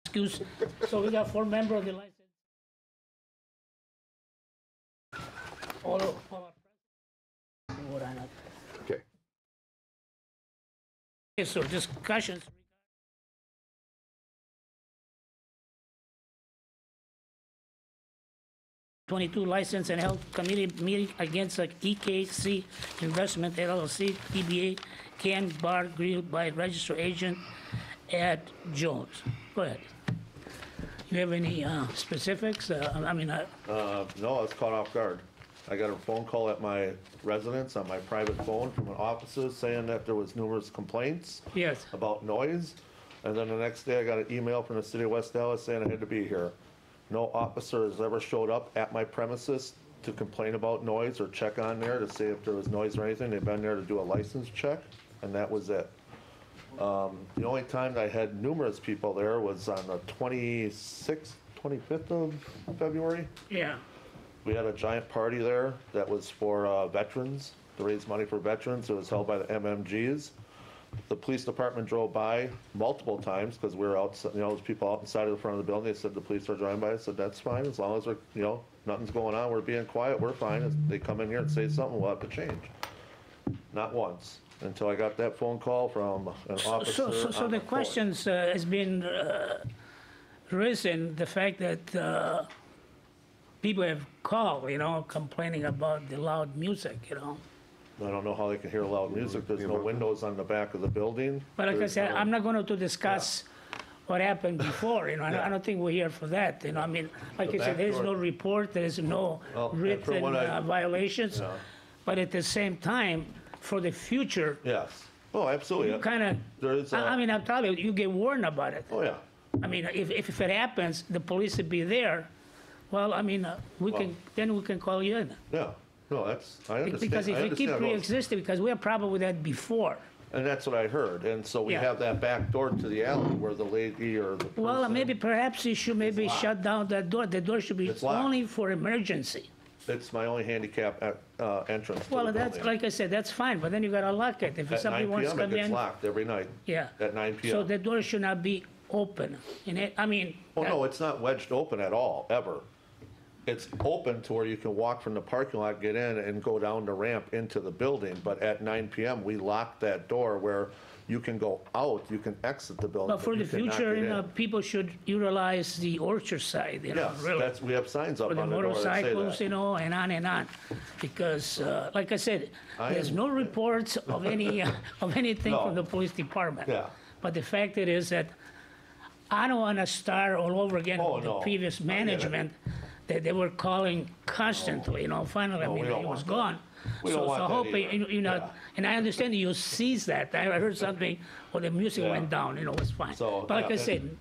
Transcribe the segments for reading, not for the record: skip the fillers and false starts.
excuse. So we got 4 members of the license. All vote on it. Okay. Okay, so discussions. 22 License and Health Committee meeting against EKC Investment LLC, DBA Can Bar Grill by Registered Agent Ed Jones. Go ahead. You have any specifics? No, I was caught off guard. I got a phone call at my residence on my private phone from an officer saying that there was numerous complaints Yes. about noise. And then the next day I got an email from the city of West Dallas saying I had to be here. No officer has ever showed up at my premises to complain about noise or check on there to see if there was noise or anything. They've been there to do a license check, and that was it. The only time that I had numerous people there was on the 26th, 25th of February. Yeah. We had a giant party there that was for veterans, to raise money for veterans. It was held by the MMGs. The police department drove by multiple times because we were out, there's people out inside of the front of the building. They said the police are driving by. I said, that's fine. As long as we're, nothing's going on, we're being quiet, we're fine. If they come in here and say something, we'll have to change. Not once, until I got that phone call from an officer. So the questions has been risen, the fact that people have called, complaining about the loud music, I don't know how they can hear loud music. There's no windows on the back of the building. But like I There's said, no- I'm not going to discuss what happened before, I don't think we're here for that, like you said, there's no report, there's no Well, and from written what I- violations. Yeah. But at the same time, for the future, Yes. Oh, absolutely. you kind of, There's, I'm telling you, you get warned about it. Oh, yeah. If it happens, the police will be there, well, then we can call you in. Yeah. No, I understand. Because if I you keep understand those. pre-existing, because we had problem with that before. And that's what I heard. And so we Yeah. have that back door to the alley where the lady or the person. Well, maybe perhaps you should shut down that door. The door should be It's locked. only for emergency. It's my only handicap entrance to Well, the that's, building. like I said, that's fine, but then you gotta lock it. If At somebody 9 wants to PM, it come gets in. locked every night. Yeah. At 9 So PM. the door should not be open. Oh, no, it's not wedged open at all, ever. It's open to where you can walk from the parking lot, get in, and go down the ramp into the building. But at 9 PM, we lock that door where you can go out, you can exit the building. But for the you cannot future, get in. people should utilize the orchard side, Yes, really. we have signs up For the on the door that say motorcycles, that. and on. Because, like I said, there's am- no reports of of anything No. from the police department. Yeah. But the fact it is that I don't want to start all over again Oh, with the no. previous I get it. management that they were calling constantly, finally, No, we don't it was want that. gone. We don't want So that hoping, either. Yeah. and I understand you seized that. I heard something, or the music Yeah. went down, it was fine. So, But like yeah, I said,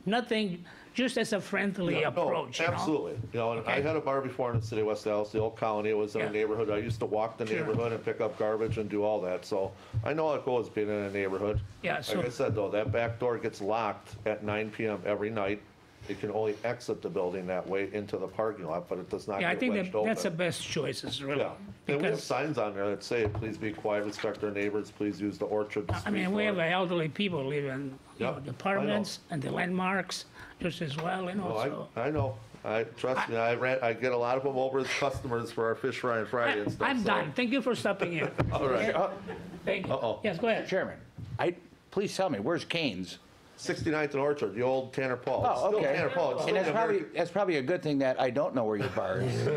nothing, just as a friendly No, approach, Absolutely. And I Okay. had a bar before in the city of West Dallas, the old colony. It was in Yeah. a neighborhood. I used to walk the Sure. neighborhood and pick up garbage and do all that. So I know how it goes being in a neighborhood. Yeah, so- Like I said, though, that back door gets locked at 9 PM every night. It can only exit the building that way into the parking lot, but it does not Yeah, I get think wedged that's the open. best choices, really. Yeah. And we have Because, signs on there that say, please be quiet, respect our neighbors, please use the orchard. we have elderly people living, Yeah, I know. the apartments and the landmarks just as well, so. I know. Trust me, I get a lot of them over as customers for our Fish Fry and Friday and stuff. I'm so- done. Thank you for stopping in. All right. Thank you. Uh-oh. Yes, go ahead. Chairman, please tell me, where's Cane's? 69th and Orchard, the old Tanner Paul. It's Oh, still okay. Tanner Paul. It's And still that's probably a good thing that I don't know where your bar is.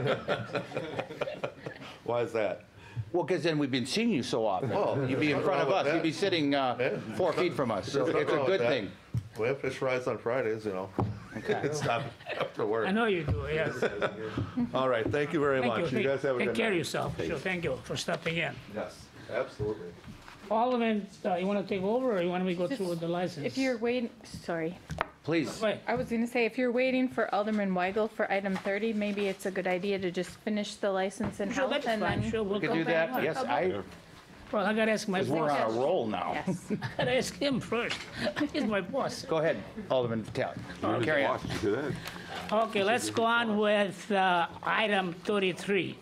Why is that? Well, because then we've been seeing you so often. Oh, You'd be in nothing front of wrong us. with You'd be that. sitting Yeah. 4 feet from us. So There's nothing it's a wrong good with that. thing. We have fish fries on Fridays, It's not after work. I know you do, yes. All right, thank you very Thank much. you. You guys have a Take good care of night. yourself. Sure, thank you for stopping in. Yes, absolutely. Alderman, you want to take over, or you want me to go through with the license? If you're waiting, sorry. Please. Wait, I was going to say, if you're waiting for Alderman Weigel for item 30, maybe it's a good idea to just finish the license and sure, health that's and fine, then. sure, we'll We could come do back. that. Yes, Well, I gotta ask my we're on boss. a roll now. Yes. I gotta ask him first. He's my boss. Go ahead, Alderman Vitale. Carry on. Okay, let's go on with item 33.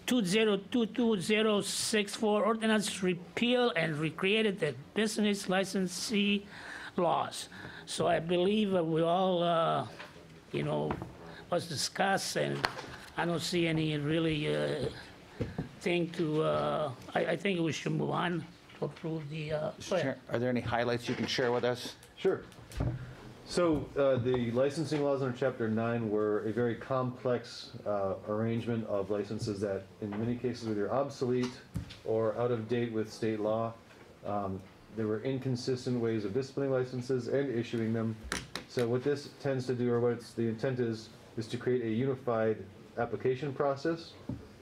2022-064 ordinance repeal and recreated the business licensee laws. So I believe we all, you know, was discussed, and I don't see any really thing to, I think we should move on to approve the, go ahead. Sure. Are there any highlights you can share with us? Sure. So the licensing laws under Chapter 9 were a very complex arrangement of licenses that in many cases were either obsolete or out of date with state law. There were inconsistent ways of disciplining licenses and issuing them. So what this tends to do, or what the intent is to create a unified application process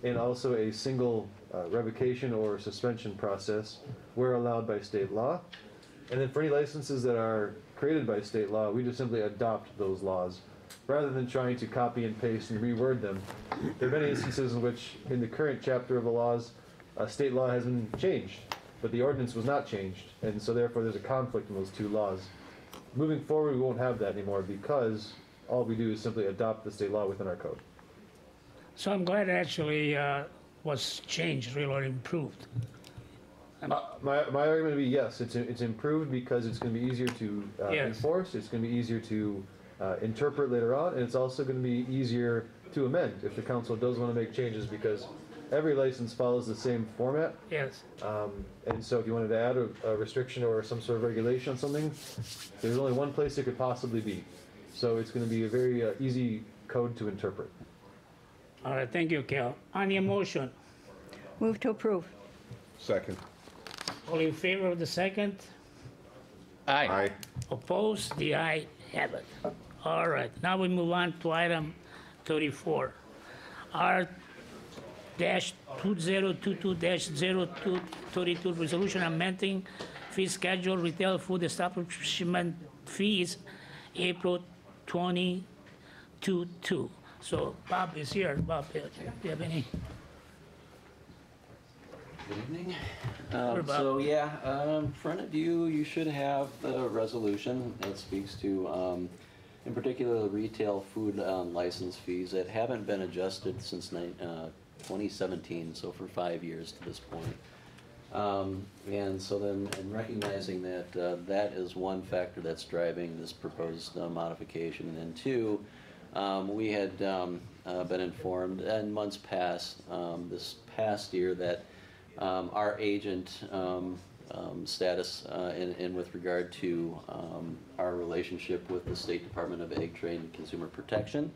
and also a single revocation or suspension process where allowed by state law. And then for any licenses that are created by state law, we just simply adopt those laws rather than trying to copy and paste and reword them. There are many instances in which, in the current chapter of the laws, state law has been changed, but the ordinance was not changed, and so therefore there's a conflict in those two laws. Moving forward, we won't have that anymore because all we do is simply adopt the state law within our code. So I'm glad it actually was changed, really, or improved. My argument would be yes, it's improved because it's going to be easier to Yes. enforce, it's going to be easier to interpret later on, and it's also going to be easier to amend if the council does want to make changes, because every license follows the same format. Yes. And so if you wanted to add a restriction or some sort of regulation on something, there's only one place it could possibly be. So it's going to be a very easy code to interpret. All right, thank you, Cal. On the motion, Move to approve. Second. all in favor of the second? Aye. Aye. Opposed? The aye have it. All right, now we move on to item 34. R-2022-0232, resolution amending fee schedule, retail food establishment fees, April 2022. So Bob is here. Bob, do you have any? Good evening. What about- So, yeah, in front of you, you should have the resolution that speaks to, in particular, the retail food license fees that haven't been adjusted since 2017, so for 5 years to this point. And so then, in recognizing that that is one factor that's driving this proposed modification, and then two, we had been informed in months past, this past year, that our agent status in with regard to our relationship with the State Department of Ag Trade and Consumer Protection.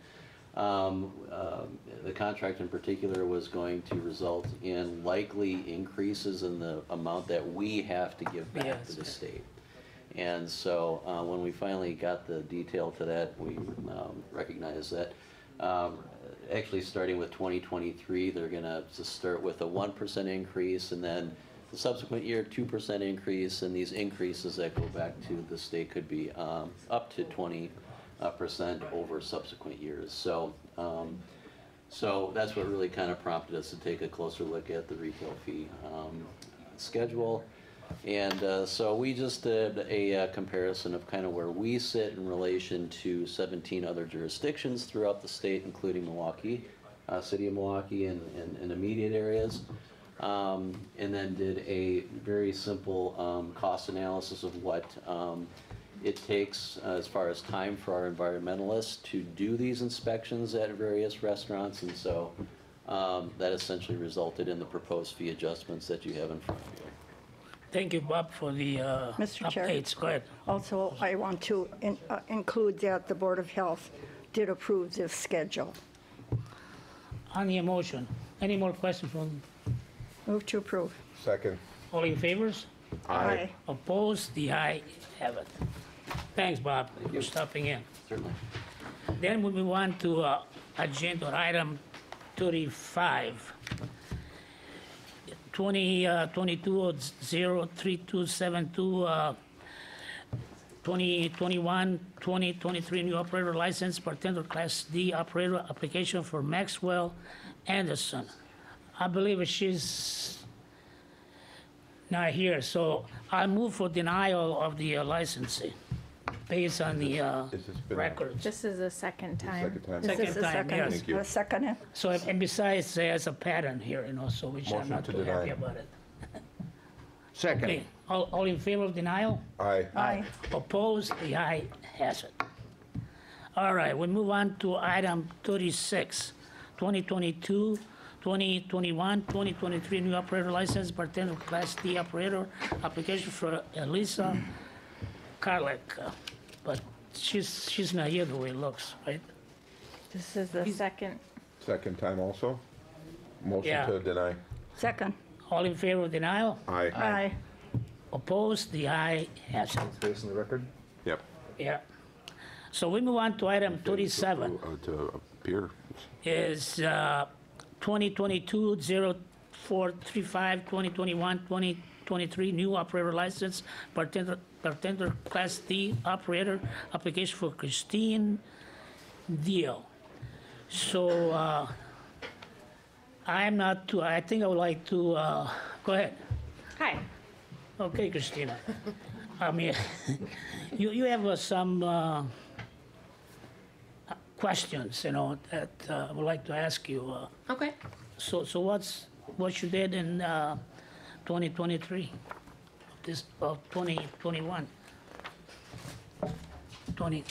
The contract in particular was going to result in likely increases in the amount that we have to give back to the state. And so when we finally got the detail to that, we recognized that actually starting with 2023, they're going to start with a 1% increase, and then the subsequent year 2% increase, and these increases that go back to the state could be up to 20% over subsequent years. So so that's what really kind of prompted us to take a closer look at the retail fee schedule. And so we just did a comparison of kind of where we sit in relation to 17 other jurisdictions throughout the state, including Milwaukee, city of Milwaukee and immediate areas. And then did a very simple cost analysis of what it takes as far as time for our environmentalists to do these inspections at various restaurants. And so that essentially resulted in the proposed fee adjustments that you have in front of you. Thank you, Bob, for the Mr. Chair. updates. Go ahead. Also, I want to include that the Board of Health did approve this schedule. On the motion, any more questions from Move to approve. Second. all in favors? Aye. Opposed? The aye have it. Thanks, Bob, for stopping in. Certainly. Then we move on to agenda item 35. 2022-03272, 2021-2023 new operator license, bartender Class D operator application for Maxwell Anderson. I believe she's not here, so I move for denial of the licensing based on the Has this been a records. This is the second time. second time? This is the time, second. yes. Thank you. Second it. So, and besides, there's a pattern here, so which I'm Motion not to too happy deny. about it. Second. Okay, all in favor of denial? Aye. Aye. Opposed? The aye has it. All right, we move on to item 36, 2022, 2021, 2023 new operator license, bartender Class D operator, application for Elisa Karlek. But she's not here the way it looks, right? This is the second. Second time also? Motion Yeah. to deny. Second. All in favor of denial? Aye. Aye. Opposed? The aye has it. Based on the record? Yep. Yeah. So we move on to item 37. To appear. Is 2022-0435, 2021, 2023 new operator license, bartender Class D operator, application for Christine Deal. So I think I would like to, go ahead. Hi. Okay, Christina. I mean, you have some questions, you know, that I would like to ask you. Okay. So what you did in 2023, this, 2021? 20,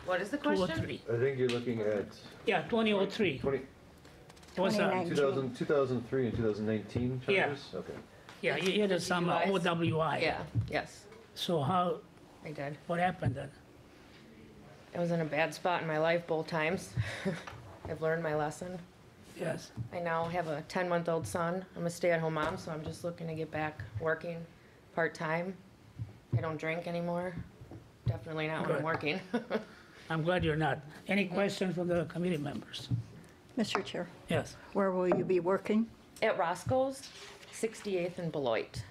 What is the question? 2003. I think you're looking at Yeah, 2003. 20, What's that? 2003 and 2019 Yeah. charges? Okay. Yeah, you had some DUIs. OWI. Yeah, yes, So I did. what happened then? I was in a bad spot in my life both times. I've learned my lesson. Yes. I now have a 10-month-old son. I'm a stay-at-home mom, so I'm just looking to get back working part-time. I don't drink anymore. Definitely not when I'm Good. working. I'm glad you're not. Any questions from the committee members? Mr. Chair, Yes. where will you be working? At Roscoe's, 68th and Beloit.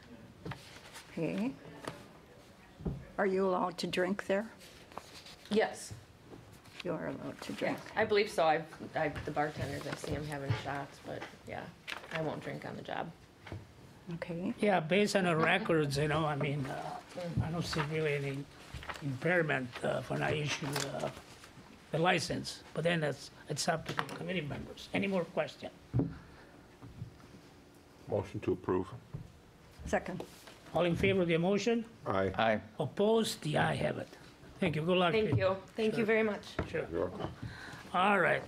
Okay. Are you allowed to drink there? Yes, You are allowed to yeah, drink. I believe so. The bartenders, I see them having shots, but yeah, I won't drink on the job. Okay. Yeah, based on the records, you know, I mean, I don't see really any impairment for not issuing the license, but then it's up to the committee members. Any more questions? Motion to approve. Second. All in favor of the motion? Aye. Aye. Opposed? The ayes have it. Thank you, good luck. Thank Pete. you. Thank you very much. Sure. You're welcome. All right.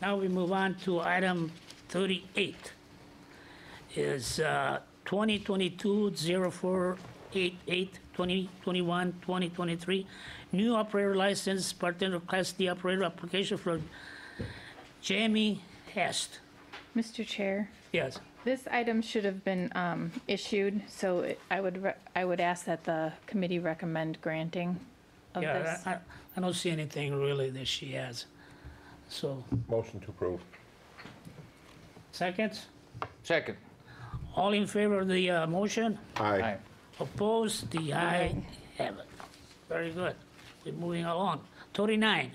Now we move on to item 38. Is 2022-0488, 2021, 2023, new operator license, bartender Class D operator application for Jamie Hest. Mr. Chair, Yes. this item should have been issued, so I would ask that the committee recommend granting of Yeah, this. I don't see anything really that she has. So, Motion to approve. seconds? Second. All in favor of the motion? Aye. Opposed? The ayes have it. Very good. We're moving along. 39,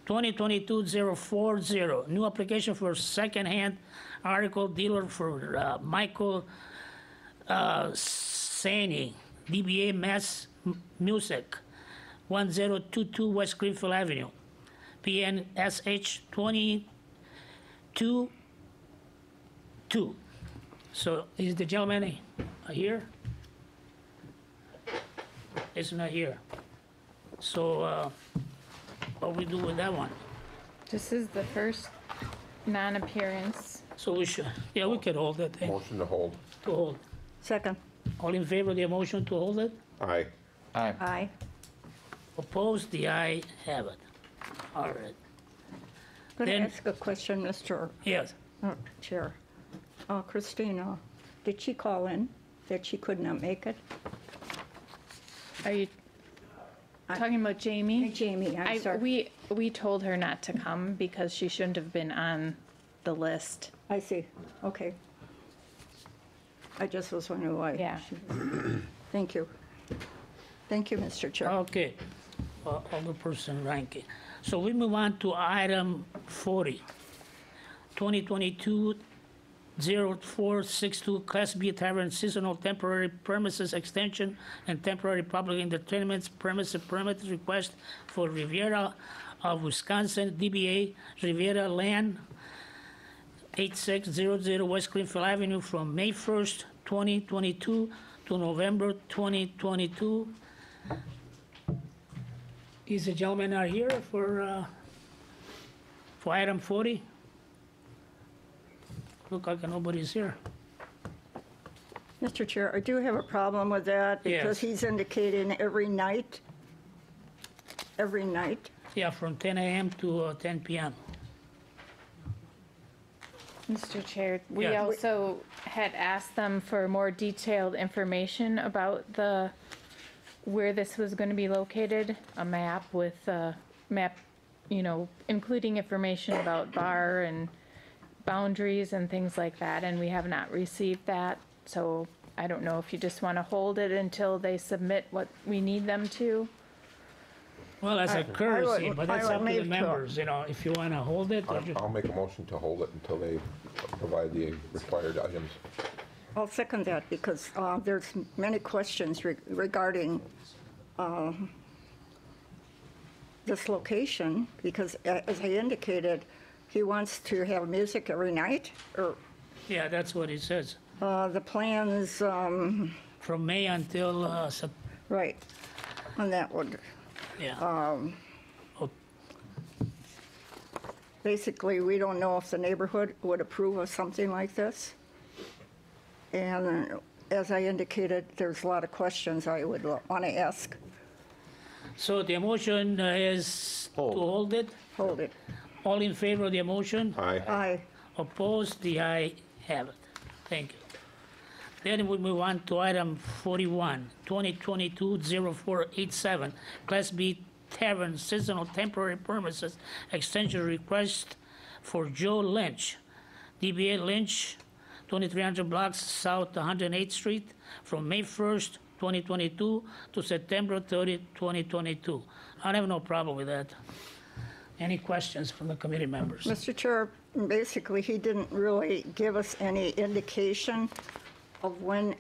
2022-040, new application for second-hand article dealer for Michael Sani, DBA Mass Music, 1022 West Greenfield Avenue, PNSH 222. So is the gentleman here? It's not here. So what we do with that one? This is the first non-appearance. So we should, yeah, we could hold it, Motion to hold. to hold. Second. All in favor of the motion to hold it? Aye. Aye. Aye. Opposed? The ayes have it. All right. Could I Then- ask a question, Mr. Yes. Chair? Christina, did she call in that she could not make it? Are you talking about Jamie? Jamie, I'm sorry. We told her not to come because she shouldn't have been on the list. I see. Okay. I just was wondering why. Yeah. Thank you. Thank you, Mr. Chair. Okay. Alderperson Rankin. So we move on to item 40. 2022-0462 Class B Tavern Seasonal Temporary Premises Extension and Temporary Public Entertainment Premises Permit Request for Riviera of Wisconsin, DBA Riviera Land 8600 West Greenfield Avenue from May 1st, 2022 to November 2022. Is the gentleman are here for item 40? Look like nobody's here. Mr. Chair, I do have a problem with that because Yes. he's indicating every night. Every night. Yeah, from 10 a.m. to 10 p.m. Mr. Chair, we Yeah. also had asked them for more detailed information about where this was going to be located, a map with, including information about bar and boundaries and things like that, and we have not received that. So I don't know if you just want to hold it until they submit what we need them to. Well, as a courtesy, would- but I that's would up to the move to- members, if you want to hold it or just. I'll make a motion to hold it until they provide the required items. I'll second that because there's many questions regarding this location because as I indicated, he wants to have music every night or Yeah, that's what it says. the plans, From May until, right, on that one. yeah. Basically, we don't know if the neighborhood would approve of something like this. And as I indicated, there's a lot of questions I would want to ask. So the motion is to hold it. Hold it. All in favor of the motion? Aye. Aye. Opposed? The aye have it. Thank you. Then we move on to item 41, 2022-0487, Class B Tavern Seasonal Temporary Premises Extension Request for Joe Lynch, DBA Lynch, 2300 blocks South 108th Street, from May 1st, 2022 to September 30, 2022. I have no problem with that. Any questions from the committee members? Mr. Chair, basically, he didn't really give us any indication of when,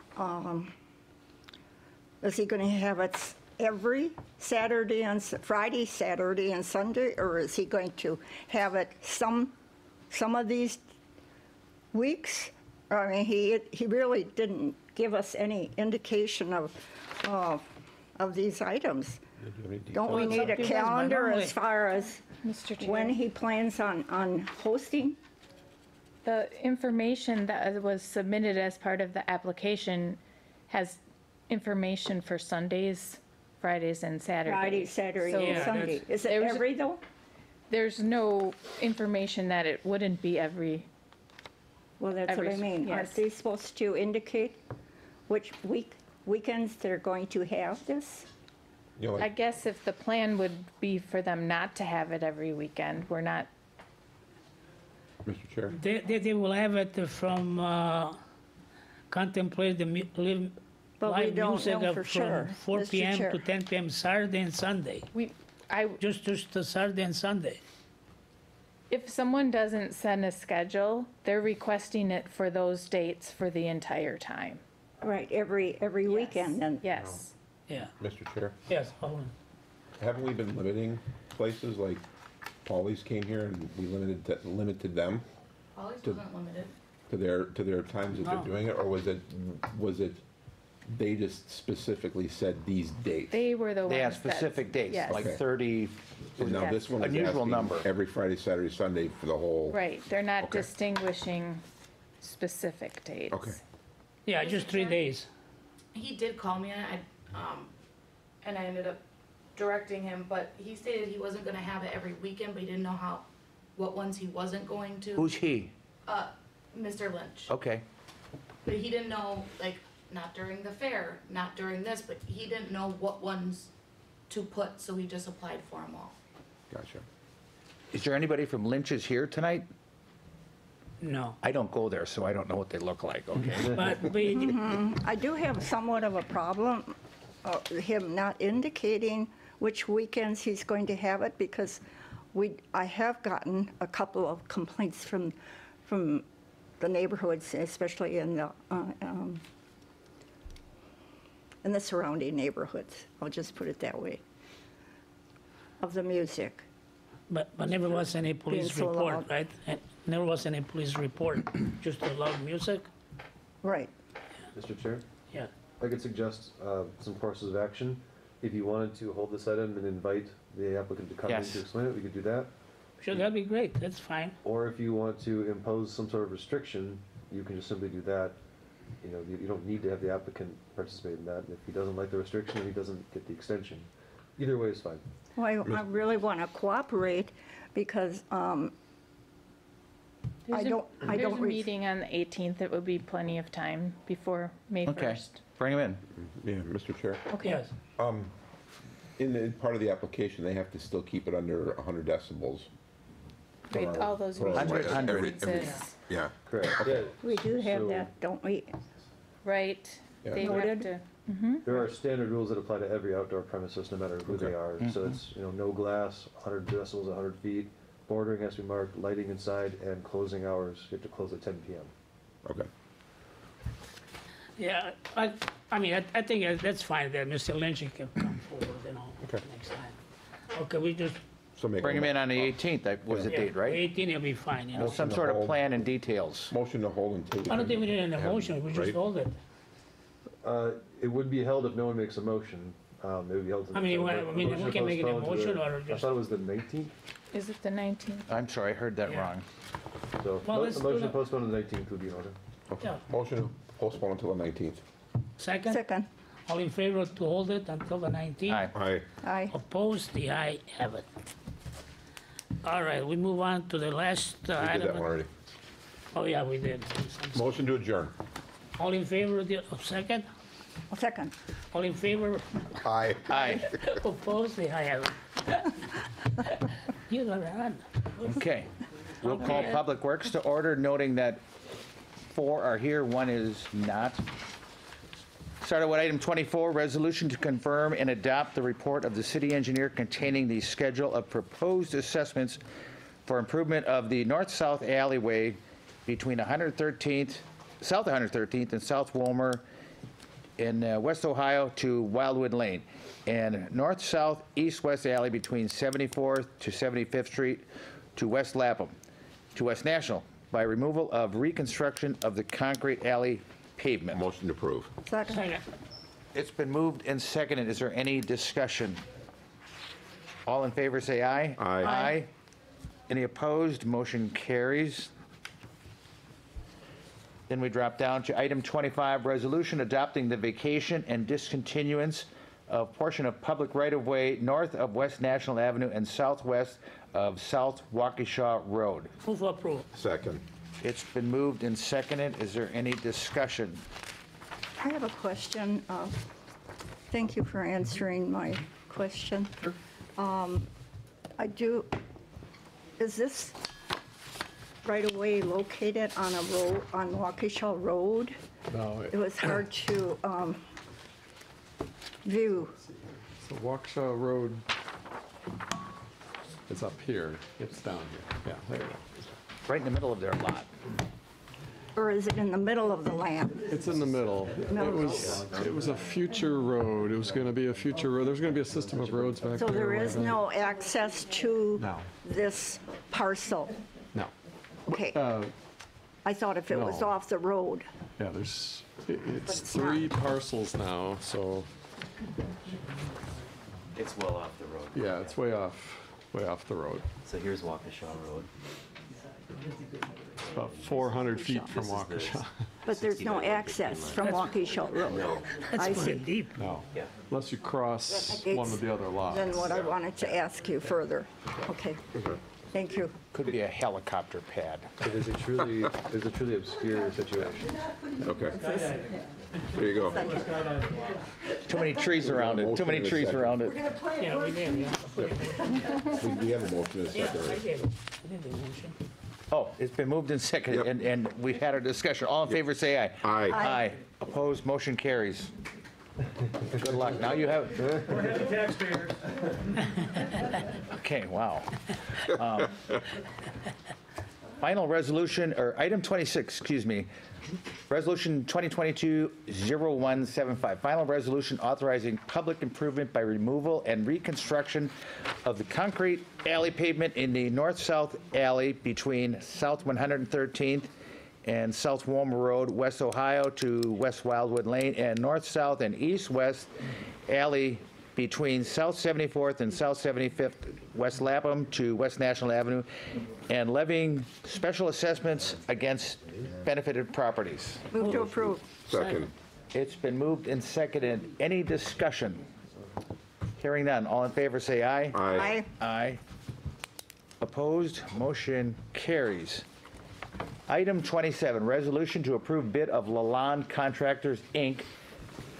is he going to have it every Saturday and Friday, Saturday and Sunday, or is he going to have it some of these weeks? I mean, he really didn't give us any indication of these items. Don't we Well, it's need up a to you guys, but calendar normally- as far as Mr. Chair. when he plans on hosting? The information that was submitted as part of the application has information for Sundays, Fridays, and Saturdays. Friday, Saturday, So and Yeah, Sunday. that's- Is it There's- every though? There's no information that it wouldn't be every, Well, that's what I every- mean. Aren't yes. they supposed to indicate which weekends they're going to have this? You know, I like, guess if the plan would be for them not to have it every weekend, we're not, Mr. Chair, They will have it from contemplate the But we live don't music know of for from sure, 4 Mr. p.m. Chair. to 10 p.m. Saturday and Sunday. Just the Saturday and Sunday. if someone doesn't send a schedule, they're requesting it for those dates for the entire time. Right, every weekend then? Yes. Yeah. Mr. Chair, Yes, hold on. haven't we been limiting places like Paulie's came here and we limited them Polly's To- wasn't limited. to their times that No. they're doing it, or was it they just specifically said these dates? They were the ones They have that- specific dates, yes. like Okay. 30, And now this one is Unusual asking number. every Friday, Saturday, Sunday for the whole. Right, they're not Okay. distinguishing specific dates. Okay. Yeah, just 3 days. He did call me and I ended up directing him, but he stated he wasn't gonna have it every weekend, but he didn't know what ones he wasn't going to. who's he? Mr. Lynch. Okay. But he didn't know, like, not during the fair, not during this, but he didn't know what ones to put, so he just applied for them all. Gotcha. Is there anybody from Lynch's here tonight? No. I don't go there, so I don't know what they look like, okay? But I do have somewhat of a problem, him not indicating which weekends he's going to have it, because I have gotten a couple of complaints from the neighborhoods, especially in the surrounding neighborhoods, I'll just put it that way, of the music. never was any police so report, loud. right? And There was any police report, just the loud music. Right. Mr. Chair, Yeah. I could suggest some courses of action. If you wanted to hold this item and invite the applicant to come in Yes. to explain it, we could do that. Sure, that'd be great, that's fine. Or if you want to impose some sort of restriction, you can just simply do that. You know, you don't need to have the applicant participate in that. If he doesn't like the restriction, then he doesn't get the extension. Either way is fine. Well, I really want to cooperate because There's don't There's a re- meeting on the 18th. It would be plenty of time before May Okay, 1st. bring him in. Yeah, Mr. Chair. Yes, In part of the application, they have to still keep it under 100 decibels. Right, all those For our- reasons. Hundred. Yeah. Correct. Yeah. we do have So- that, don't we? Right. Yeah. They have Noted. to, There are standard rules that apply to every outdoor premises, no matter who they are. So it's, you know, no glass, 100 decibels, 100 feet. Bordering has to be marked, lighting inside, and closing hours, you have to close at 10 PM. Okay. yeah, I mean, I think that's fine, that Mr. Lynch can come forward, you know, Okay. next time. Okay, we just, So make Bring a him in on the 18th, that was the yeah, date, right? 18, it'll be fine, you know. Some sort of plan and details. motion to hold until. we I don't think we can need an have- emotion, we just right? hold it. It would be held if no one makes a motion. It would be held. I mean, a we motion can make an postponed to emotion the- or I just- thought it was the 19th, is it the 19th? I'm sorry, I heard that Yeah. wrong. so Well, let's a do motion that. postponed to the 19th would be in order. Okay. Yeah. Motion to postpone until the 19th. Second, Second, all in favor to hold it until the 19th? Aye. Aye. aye. Opposed, the aye have it. All right, we move on to the last We did item. that one already. Oh, yeah, we did. Motion to adjourn. All in favor of the, second? Second, All in favor, Aye. Aye, opposed, the aye have it. You got it on. okay. We'll call Okay. Public Works to order, noting that 4 are here, 1 is not. Started with item 24, resolution to confirm and adopt the report of the city engineer containing the schedule of proposed assessments for improvement of the north-south alleyway between 113th, South 113th and South Wolmer in West Ohio to Wildwood Lane, and north-south, east-west alley between 74th to 75th Street to West Lapham, to West National, by removal of reconstruction of the concrete alley pavement. Motion to approve. second, Second. It's been moved and seconded. Is there any discussion? All in favor, say aye. Aye. Aye. Any opposed? Motion carries. Then we drop down to item 25, resolution adopting the vacation and discontinuance of portion of public right-of-way north of West National Avenue and southwest of South Waukesha Road. Move for approval. Second. It's been moved and seconded. Is there any discussion? I have a question. Thank you for answering my question. Is this right away located on a road, on Waukesha Road? No, It was hard to view. so Waukesha Road is up here. It's down here. Yeah, there you go. Right in the middle of their lot. Or is it in the middle of the land? It's in the middle. No. It was a future road. It was going to be a future road. There's going to be a system of roads back So there. there is no access to No. this parcel? No. Okay, Uh, I thought if it was no. off the road. Yeah, it's it's not. 3 parcels now, so, It's well off the road. yeah, it's way off the road. So here's Waukesha Road. About 400 feet from Waukesha. But there's no access from Waukesha Road. I That's pretty see. deep. No, Yeah. unless you cross It's- one of the other lots. Then what I wanted to ask you further. Okay, thank you. Could be a helicopter pad. It is a truly obscure situation. Okay. There you go. Too many trees around it, too many trees around it. Yeah, we did, yeah. We have a motion in a second. I right? did. I did the motion. Oh, it's been moved and seconded, Yep. and we've had our discussion. All in favor, say aye. Aye. Aye. Opposed, motion carries. Good luck. Now you have. Okay, wow. Final resolution, or item 26, excuse me, resolution 2022-0175. Final resolution authorizing public improvement by removal and reconstruction of the concrete alley pavement in the north-south alley between South 113th and South Walmer Road, West Ohio to West Wildwood Lane, and north-south and east-west alley between South 74th and South 75th, West Lapham to West National Avenue, and levying special assessments against benefited properties. Move to approve. Second. It's been moved and seconded. Any discussion? Hearing none. All in favor, say aye. Aye. Aye. Opposed? Motion carries. Item 27, resolution to approve bid of Lalonde Contractors, Inc.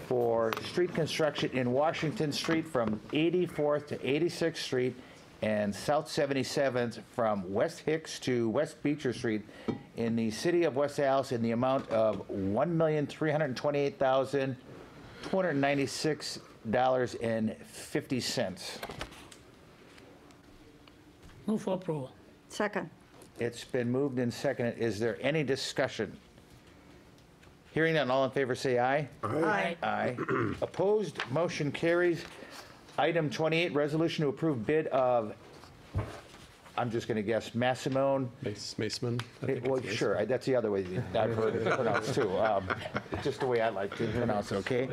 for street construction in Washington Street from 84th to 86th Street and South 77th from West Hicks to West Beecher Street in the city of West Allis in the amount of $1,328,296.50. Move for approval. Second. It's been moved and seconded. Is there any discussion? Hearing none, all in favor say aye. Aye. Aye. Opposed, motion carries. Item 28, resolution to approve bid of, I'm just going to guess, Massimone. Maceman. I think Well, it's Maceman. sure, that's the other way I've heard it pronounced too. It's just the way I like to pronounce it, okay?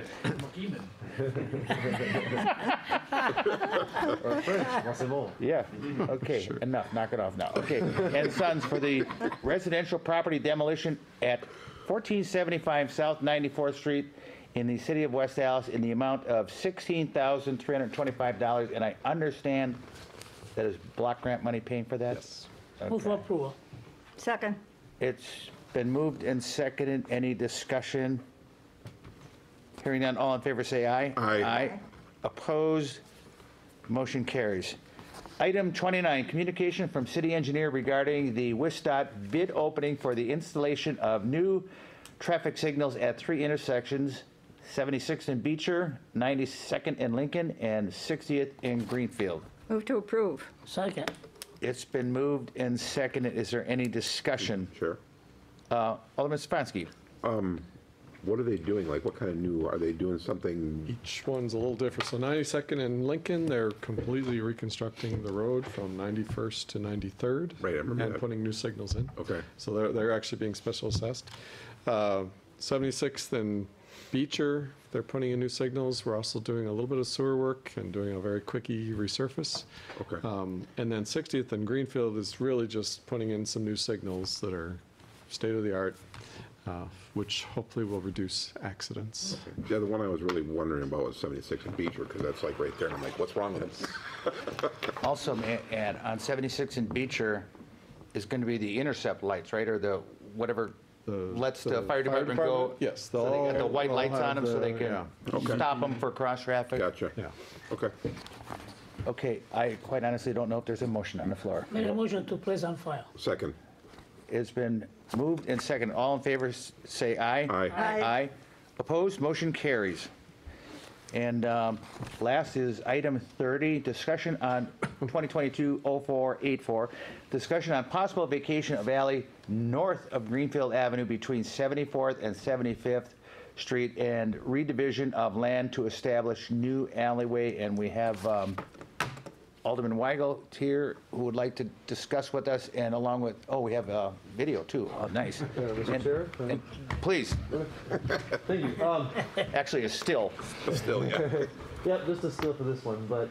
Yeah, okay, enough, knock it off now. Okay, and Sons for the residential property demolition at 1475 South 94th Street in the city of West Allis in the amount of $16,325, and I understand that is block grant money paying for that? Yes. Move for approval. Second. It's been moved and seconded. Any discussion? Hearing none, all in favor say aye. Aye. Aye. Opposed? Motion carries. Item 29, communication from city engineer regarding the WISDOT bid opening for the installation of new traffic signals at 3 intersections, 76th and Beecher, 92nd and Lincoln, and 60th in Greenfield. Move to approve. Second. It's been moved and seconded. Is there any discussion? Sure. Alderman Stefanski. What are they doing? Like, what kind of new, are they doing something? Each one's a little different. So 92nd and Lincoln, they're completely reconstructing the road from 91st to 93rd. Right, I remember And that. putting new signals in. Okay. So they're actually being special assessed. 76th and Beecher, they're putting in new signals. We're also doing a little bit of sewer work and doing a very quickie resurface. Okay. And then 60th and Greenfield is really just putting in some new signals that are state-of-the-art, which hopefully will reduce accidents. Yeah, the one I was really wondering about was 76 and Beecher, because that's like right there, and I'm like, what's wrong with it? Also, may I add, on 76 and Beecher is going to be the intercept lights, right? Or the, whatever, lets the fire department go. Yes. So they got the white they'll lights on have them so they the- can yeah. Okay. stop them for cross-traffic. Gotcha. Yeah. Okay. Okay, I quite honestly don't know if there's a motion on the floor. Make a motion to place on file. Second. It's been moved and seconded. All in favor, say aye. Aye. Aye. Aye. Opposed, motion carries. And last is item 30, discussion on 2022-0484, discussion on possible vacation of alley north of Greenfield Avenue between 74th and 75th Street and redivision of land to establish new alleyway. And we have Alderman Weigel here who would like to discuss with us, and along with, oh, we have video too. Oh, nice. Mr. Chair? And please, Thank you. actually, a still. Still, yeah. Yep, just a still for this one, but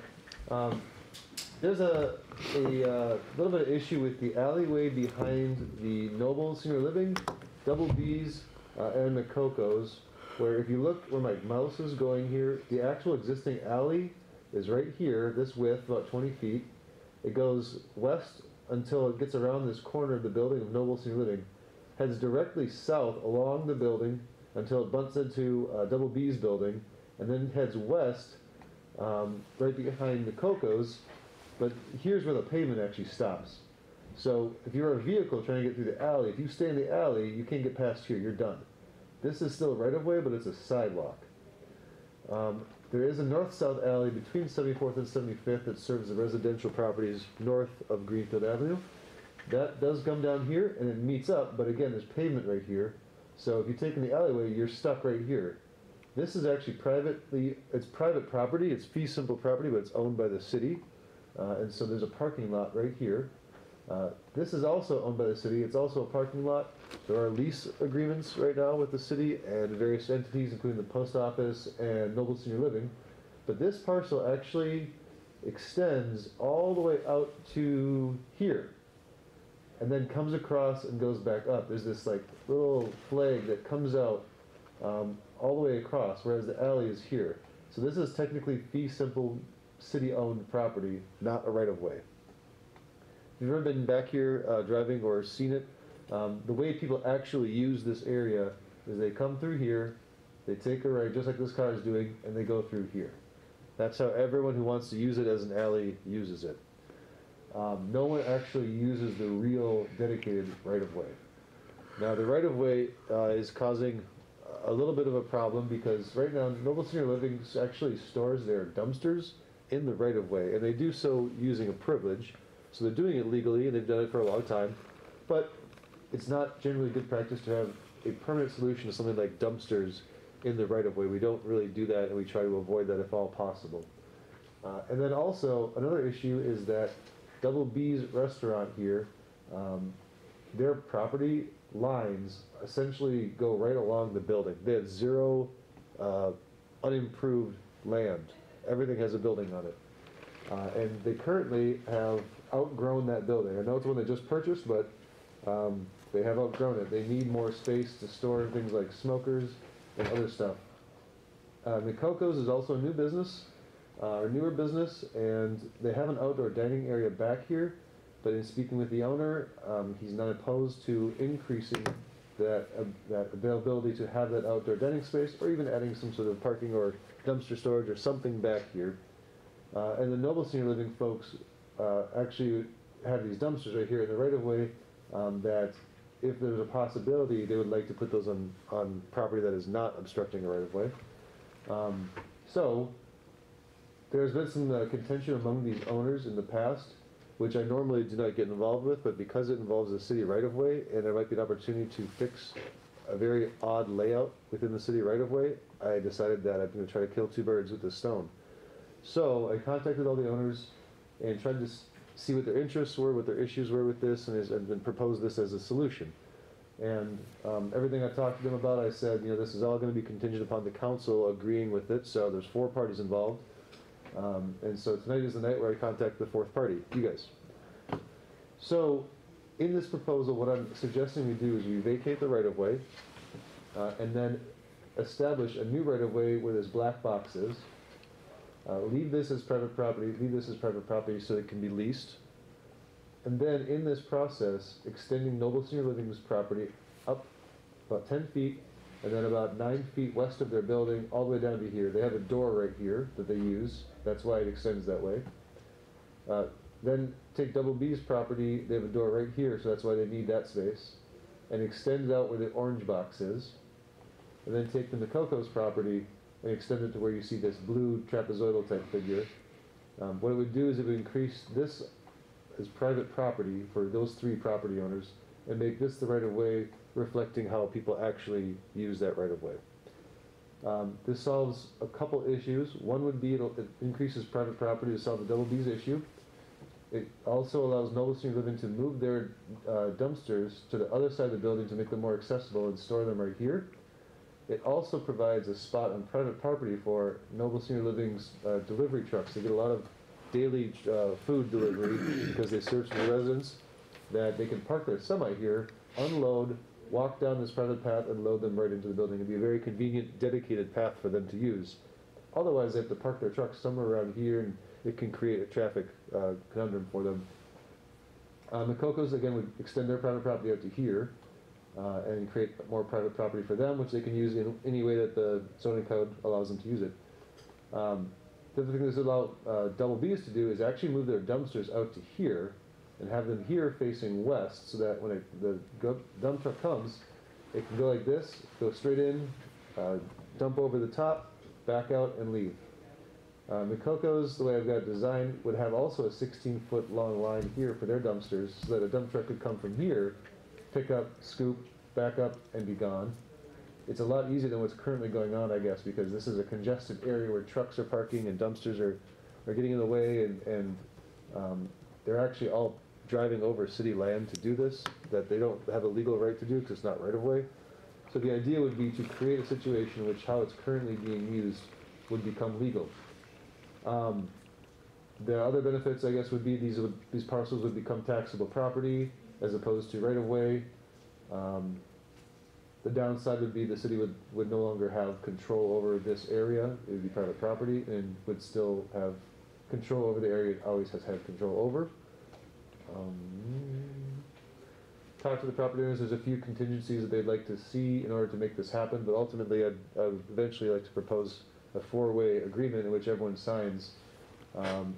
there's a little bit of issue with the alleyway behind the Noble Senior Living, Double B's, and the Cocos, where if you look where my mouse is going here, the actual existing alley is right here, this width, about 20 feet. It goes west until it gets around this corner of the building of Noble Senior Living, heads directly south along the building until it bumps into Double B's building, and then heads west right behind the Cocos, but here's where the pavement actually stops. So if you're a vehicle trying to get through the alley, if you stay in the alley, you can't get past here, you're done. This is still right of way, but it's a sidewalk. There is a north-south alley between 74th and 75th that serves the residential properties north of Greenfield Avenue. That does come down here and it meets up, but again, there's pavement right here. So if you take in the alleyway, you're stuck right here. This is actually it's private property, it's fee simple property, but it's owned by the city. And so there's a parking lot right here. This is also owned by the city, it's also a parking lot. There are lease agreements right now with the city and various entities, including the post office and Noble Senior Living. But this parcel actually extends all the way out to here, and then comes across and goes back up. There's this like little flag that comes out all the way across, whereas the alley is here. So this is technically fee simple city-owned property, not a right-of-way. If you've ever been back here driving or seen it, the way people actually use this area is they come through here, they take a right, just like this car is doing, and they go through here. That's how everyone who wants to use it as an alley uses it. No one actually uses the real dedicated right-of-way. Now the right-of-way is causing a little bit of a problem because right now Noble Senior Living actually stores their dumpsters in the right-of-way, and they do so using a privilege. So they're doing it legally, and they've done it for a long time, but it's not generally good practice to have a permanent solution to something like dumpsters in the right-of-way. We don't really do that, and we try to avoid that if all possible. And then also, another issue is that Double B's restaurant here, their property lines essentially go right along the building. They have zero unimproved land. Everything has a building on it. And they currently have outgrown that building. I know it's one they just purchased, but they have outgrown it. They need more space to store things like smokers and other stuff. McCoco's is also a new business, or newer business, and they have an outdoor dining area back here, but in speaking with the owner, he's not opposed to increasing that availability to have that outdoor dining space, or even adding some sort of parking or dumpster storage or something back here. And the Noble Senior Living folks actually have these dumpsters right here in the right-of-way that if there's a possibility, they would like to put those on property that is not obstructing a right-of-way. So there's been some contention among these owners in the past, which I normally do not get involved with, but because it involves a city right-of-way and there might be an opportunity to fix a very odd layout within the city right-of-way, I decided that I'm going to try to kill two birds with this stone. So I contacted all the owners and tried to see what their interests were, what their issues were with this, and then proposed this as a solution. And everything I talked to them about, I said, this is all going to be contingent upon the council agreeing with it. So there's 4 parties involved. And so tonight is the night where I contact the 4th party, you guys. So in this proposal, what I'm suggesting we do is we vacate the right-of-way and then establish a new right-of-way where there's black boxes. Leave this as private property so it can be leased. And then in this process, extending Noble Senior Living's property up about 10 feet and then about 9 feet west of their building all the way down to here. They have a door right here that they use. That's why it extends that way. Then take Double B's property. They have a door right here, so that's why they need that space. And extend it out where the orange box is. And then take the McCoco's property and extend it to where you see this blue trapezoidal type figure. What it would do is it would increase this as private property for those 3 property owners and make this the right-of-way reflecting how people actually use that right-of-way. This solves a couple issues. One would be it increases private property to solve the Double B's issue. It also allows Noble Senior Living to move their dumpsters to the other side of the building to make them more accessible and store them right here. It also provides a spot on private property for Noble Senior Living's delivery trucks. They get a lot of daily food delivery because they serve to the residents, that they can park their semi here, unload, walk down this private path, and load them right into the building. It'd be a very convenient, dedicated path for them to use. Otherwise, they have to park their trucks somewhere around here, and it can create a traffic conundrum for them. McCoco's, again, would extend their private property out to here and create more private property for them, which they can use in any way that the zoning code allows them to use it. The other thing this allows Double B's to do is actually move their dumpsters out to here and have them here facing west so that when the dump truck comes, it can go like this, go straight in, dump over the top, back out, and leave. McCoco's, the way I've got it designed, would have also a 16-foot long line here for their dumpsters, so that a dump truck could come from here, pick up, scoop, back up, and be gone. It's a lot easier than what's currently going on, I guess, because this is a congested area where trucks are parking and dumpsters are getting in the way, and they're actually all driving over city land to do this, that they don't have a legal right to do because it's not right of way. So the idea would be to create a situation in which how it's currently being used would become legal. The other benefits, I guess, would be these parcels would become taxable property as opposed to right of way. The downside would be the city would no longer have control over this area. It would be private property and would still have control over the area it always has had control over. Talk to the property owners. There's a few contingencies that they'd like to see in order to make this happen, but ultimately I'd eventually like to propose a four-way agreement in which everyone signs,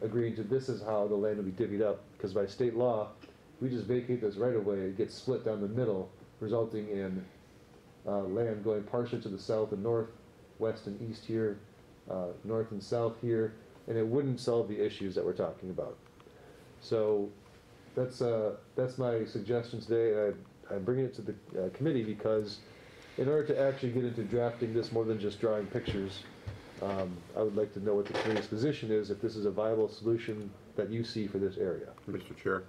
agreeing to this is how the land will be divvied up, because by state law, if we just vacate this right of way, it gets split down the middle, resulting in land going partially to the south and north, west and east here, north and south here, and it wouldn't solve the issues that we're talking about. So that's my suggestion today. I'm bringing it to the committee because in order to actually get into drafting this more than just drawing pictures, I would like to know what the committee's position is, if this is a viable solution that you see for this area. Mr. Chair,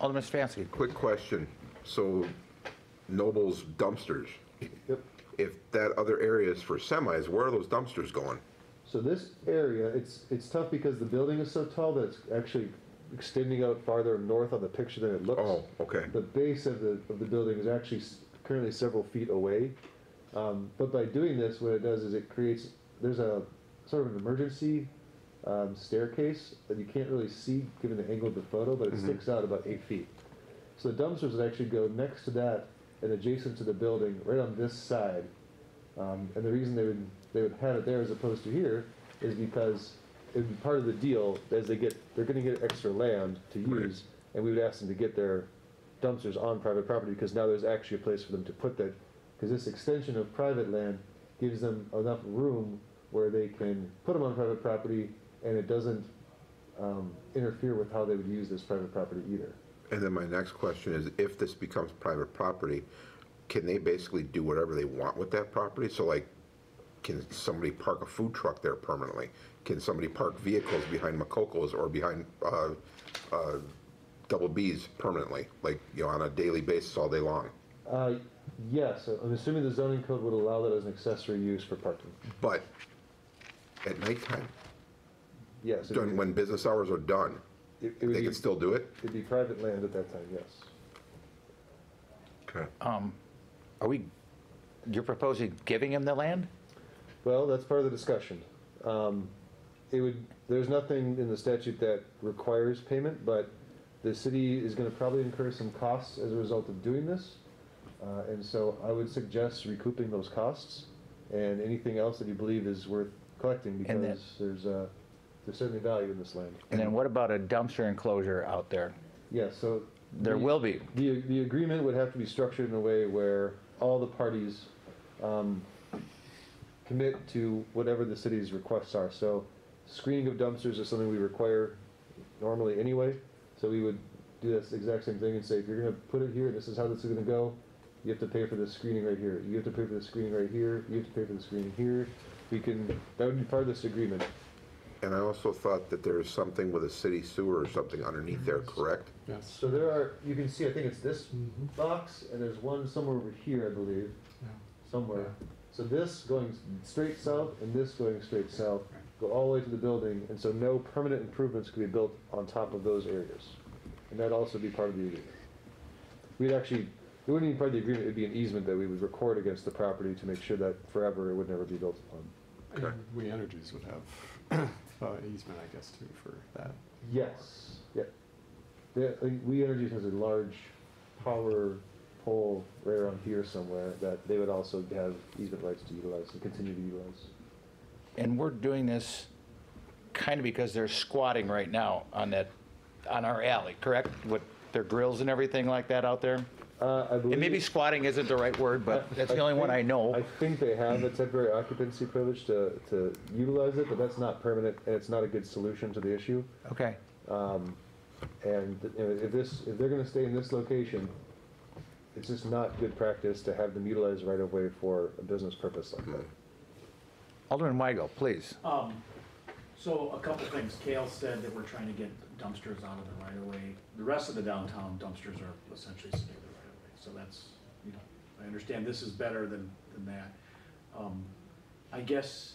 Alderman Stefanski. quick question. So Noble's dumpsters, Yep. if that other area is for semis, where are those dumpsters going? So this area, it's tough because the building is so tall that it's actually extending out farther north on the picture than it looks. Oh, okay. The base of the building is actually currently several feet away. But by doing this, what it does is it creates, there's a sort of an emergency staircase that you can't really see given the angle of the photo, but it sticks out about 8 feet. So the dumpsters would actually go next to that and adjacent to the building, right on this side. And the reason they would have it there as opposed to here is because it would be part of the deal as they're going to get extra land to use, and we would ask them to get their dumpsters on private property because now there's actually a place for them to put that, because this extension of private land gives them enough room where they can put them on private property and it doesn't interfere with how they would use this private property either. And then my next question is, if this becomes private property, can they basically do whatever they want with that property? So like, can somebody park a food truck there permanently? Can somebody park vehicles behind McCoco's or behind Double B's permanently, like, you know, on a daily basis all day long? Yes, I'm assuming the zoning code would allow that as an accessory use for parking. But at nighttime, Yes. when business hours are done, It would they be, can still do it? it'd be private land at that time, yes. Okay. You're proposing giving him the land? Well, that's part of the discussion. There's nothing in the statute that requires payment, but the city is going to probably incur some costs as a result of doing this. And so I would suggest recouping those costs and anything else that you believe is worth collecting And then- because there's certainly value in this land. And then what about a dumpster enclosure out there? Yes, so. There will be. The agreement would have to be structured in a way where all the parties commit to whatever the city's requests are. So screening of dumpsters is something we require normally anyway. So we would do this exact same thing and say, if you're going to put it here, this is how this is going to go. You have to pay for this screening right here. You have to pay for the screening right here. You have to pay for the screening here. That would be part of this agreement. And I also thought that there's something with a city sewer or something underneath there, correct? Yes. So there are, you can see, I think it's this box, and there's one somewhere over here, I believe, somewhere. So this going straight south and this going straight south go all the way to the building, and so no permanent improvements could be built on top of those areas. And that'd also be part of the agreement. It wouldn't be part of the agreement, it'd be an easement that we would record against the property to make sure that forever it would never be built upon. And We Energies would have easement, I guess, too, for that. Yes, yeah. We Energies has a large power pole right around here somewhere that they would also have easement rights to utilize and continue to utilize. And we're doing this kind of because they're squatting right now on our alley, correct? With their grills and everything like that out there? I And maybe believe, squatting isn't the right word, but that's the only one I know. I think they have a temporary occupancy privilege to utilize it, but that's not permanent, and it's not a good solution to the issue. Okay. And if they're gonna stay in this location, it's just not good practice to have them utilize right of way for a business purpose like that. Alderman Weigel, please. So a couple things. Kale said that we're trying to get dumpsters out of the right of way. The rest of the downtown dumpsters are essentially sitting in the right of way. So that's, you know, I understand this is better than that. I guess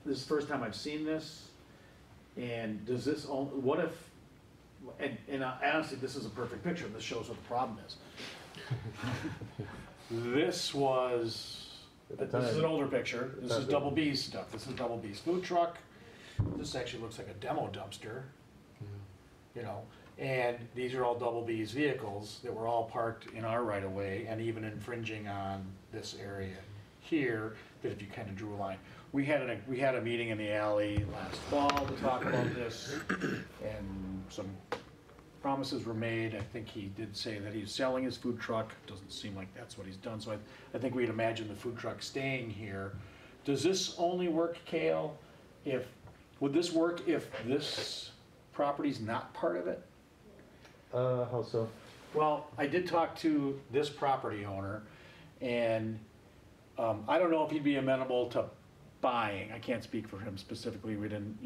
this is the first time I've seen this. And does this, what if, and honestly, this is a perfect picture. This shows what the problem is. This was, this is an older picture. This is Double B's stuff. This is Double B's food truck. This actually looks like a demo dumpster, you know. And these are all Double B's vehicles that were all parked in our right of way and even infringing on this area here, that if you kind of drew a line. We had a meeting in the alley last fall to talk about this, and some promises were made. I think he did say that he's selling his food truck. Doesn't seem like that's what he's done, so I think we'd imagine the food truck staying here. Does this only work, Kale, would this work if this property's not part of it? How so? Well, I did talk to this property owner, and I don't know if he'd be amenable to buying. I can't speak for him specifically. We didn't,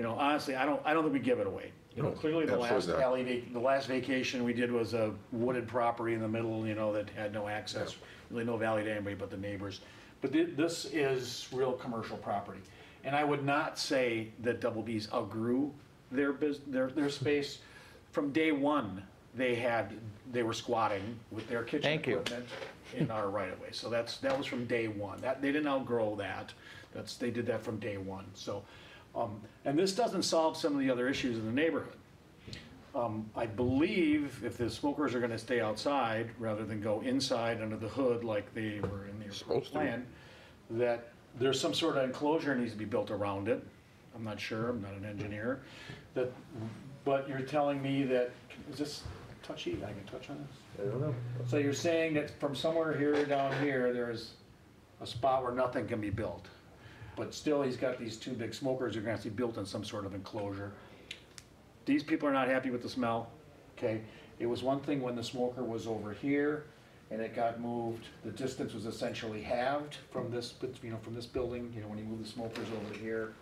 honestly, I don't think we give it away. Clearly the last absolutely not. the last vacation we did was a wooded property in the middle, that had no access, really no value to anybody but the neighbors. But this is real commercial property. And I would not say that Double B's outgrew their space. From day one, they were squatting with their kitchen Thank you. equipment in our right of way. So that was from day one. They didn't outgrow that. They did that from day one. So, and this doesn't solve some of the other issues in the neighborhood. I believe if the smokers are gonna stay outside rather than go inside under the hood like they were in the original plan, that there's some sort of enclosure needs to be built around it. I'm not sure, I'm not an engineer. But you're telling me that, is this touchy? I can touch on this? I don't know. So you're saying that from somewhere here down here, there's a spot where nothing can be built. But still, he's got these two big smokers that are gonna have to be built in some sort of enclosure. These people are not happy with the smell, okay? It was one thing when the smoker was over here and it got moved, the distance was essentially halved from this, from this building, when you move the smokers over here.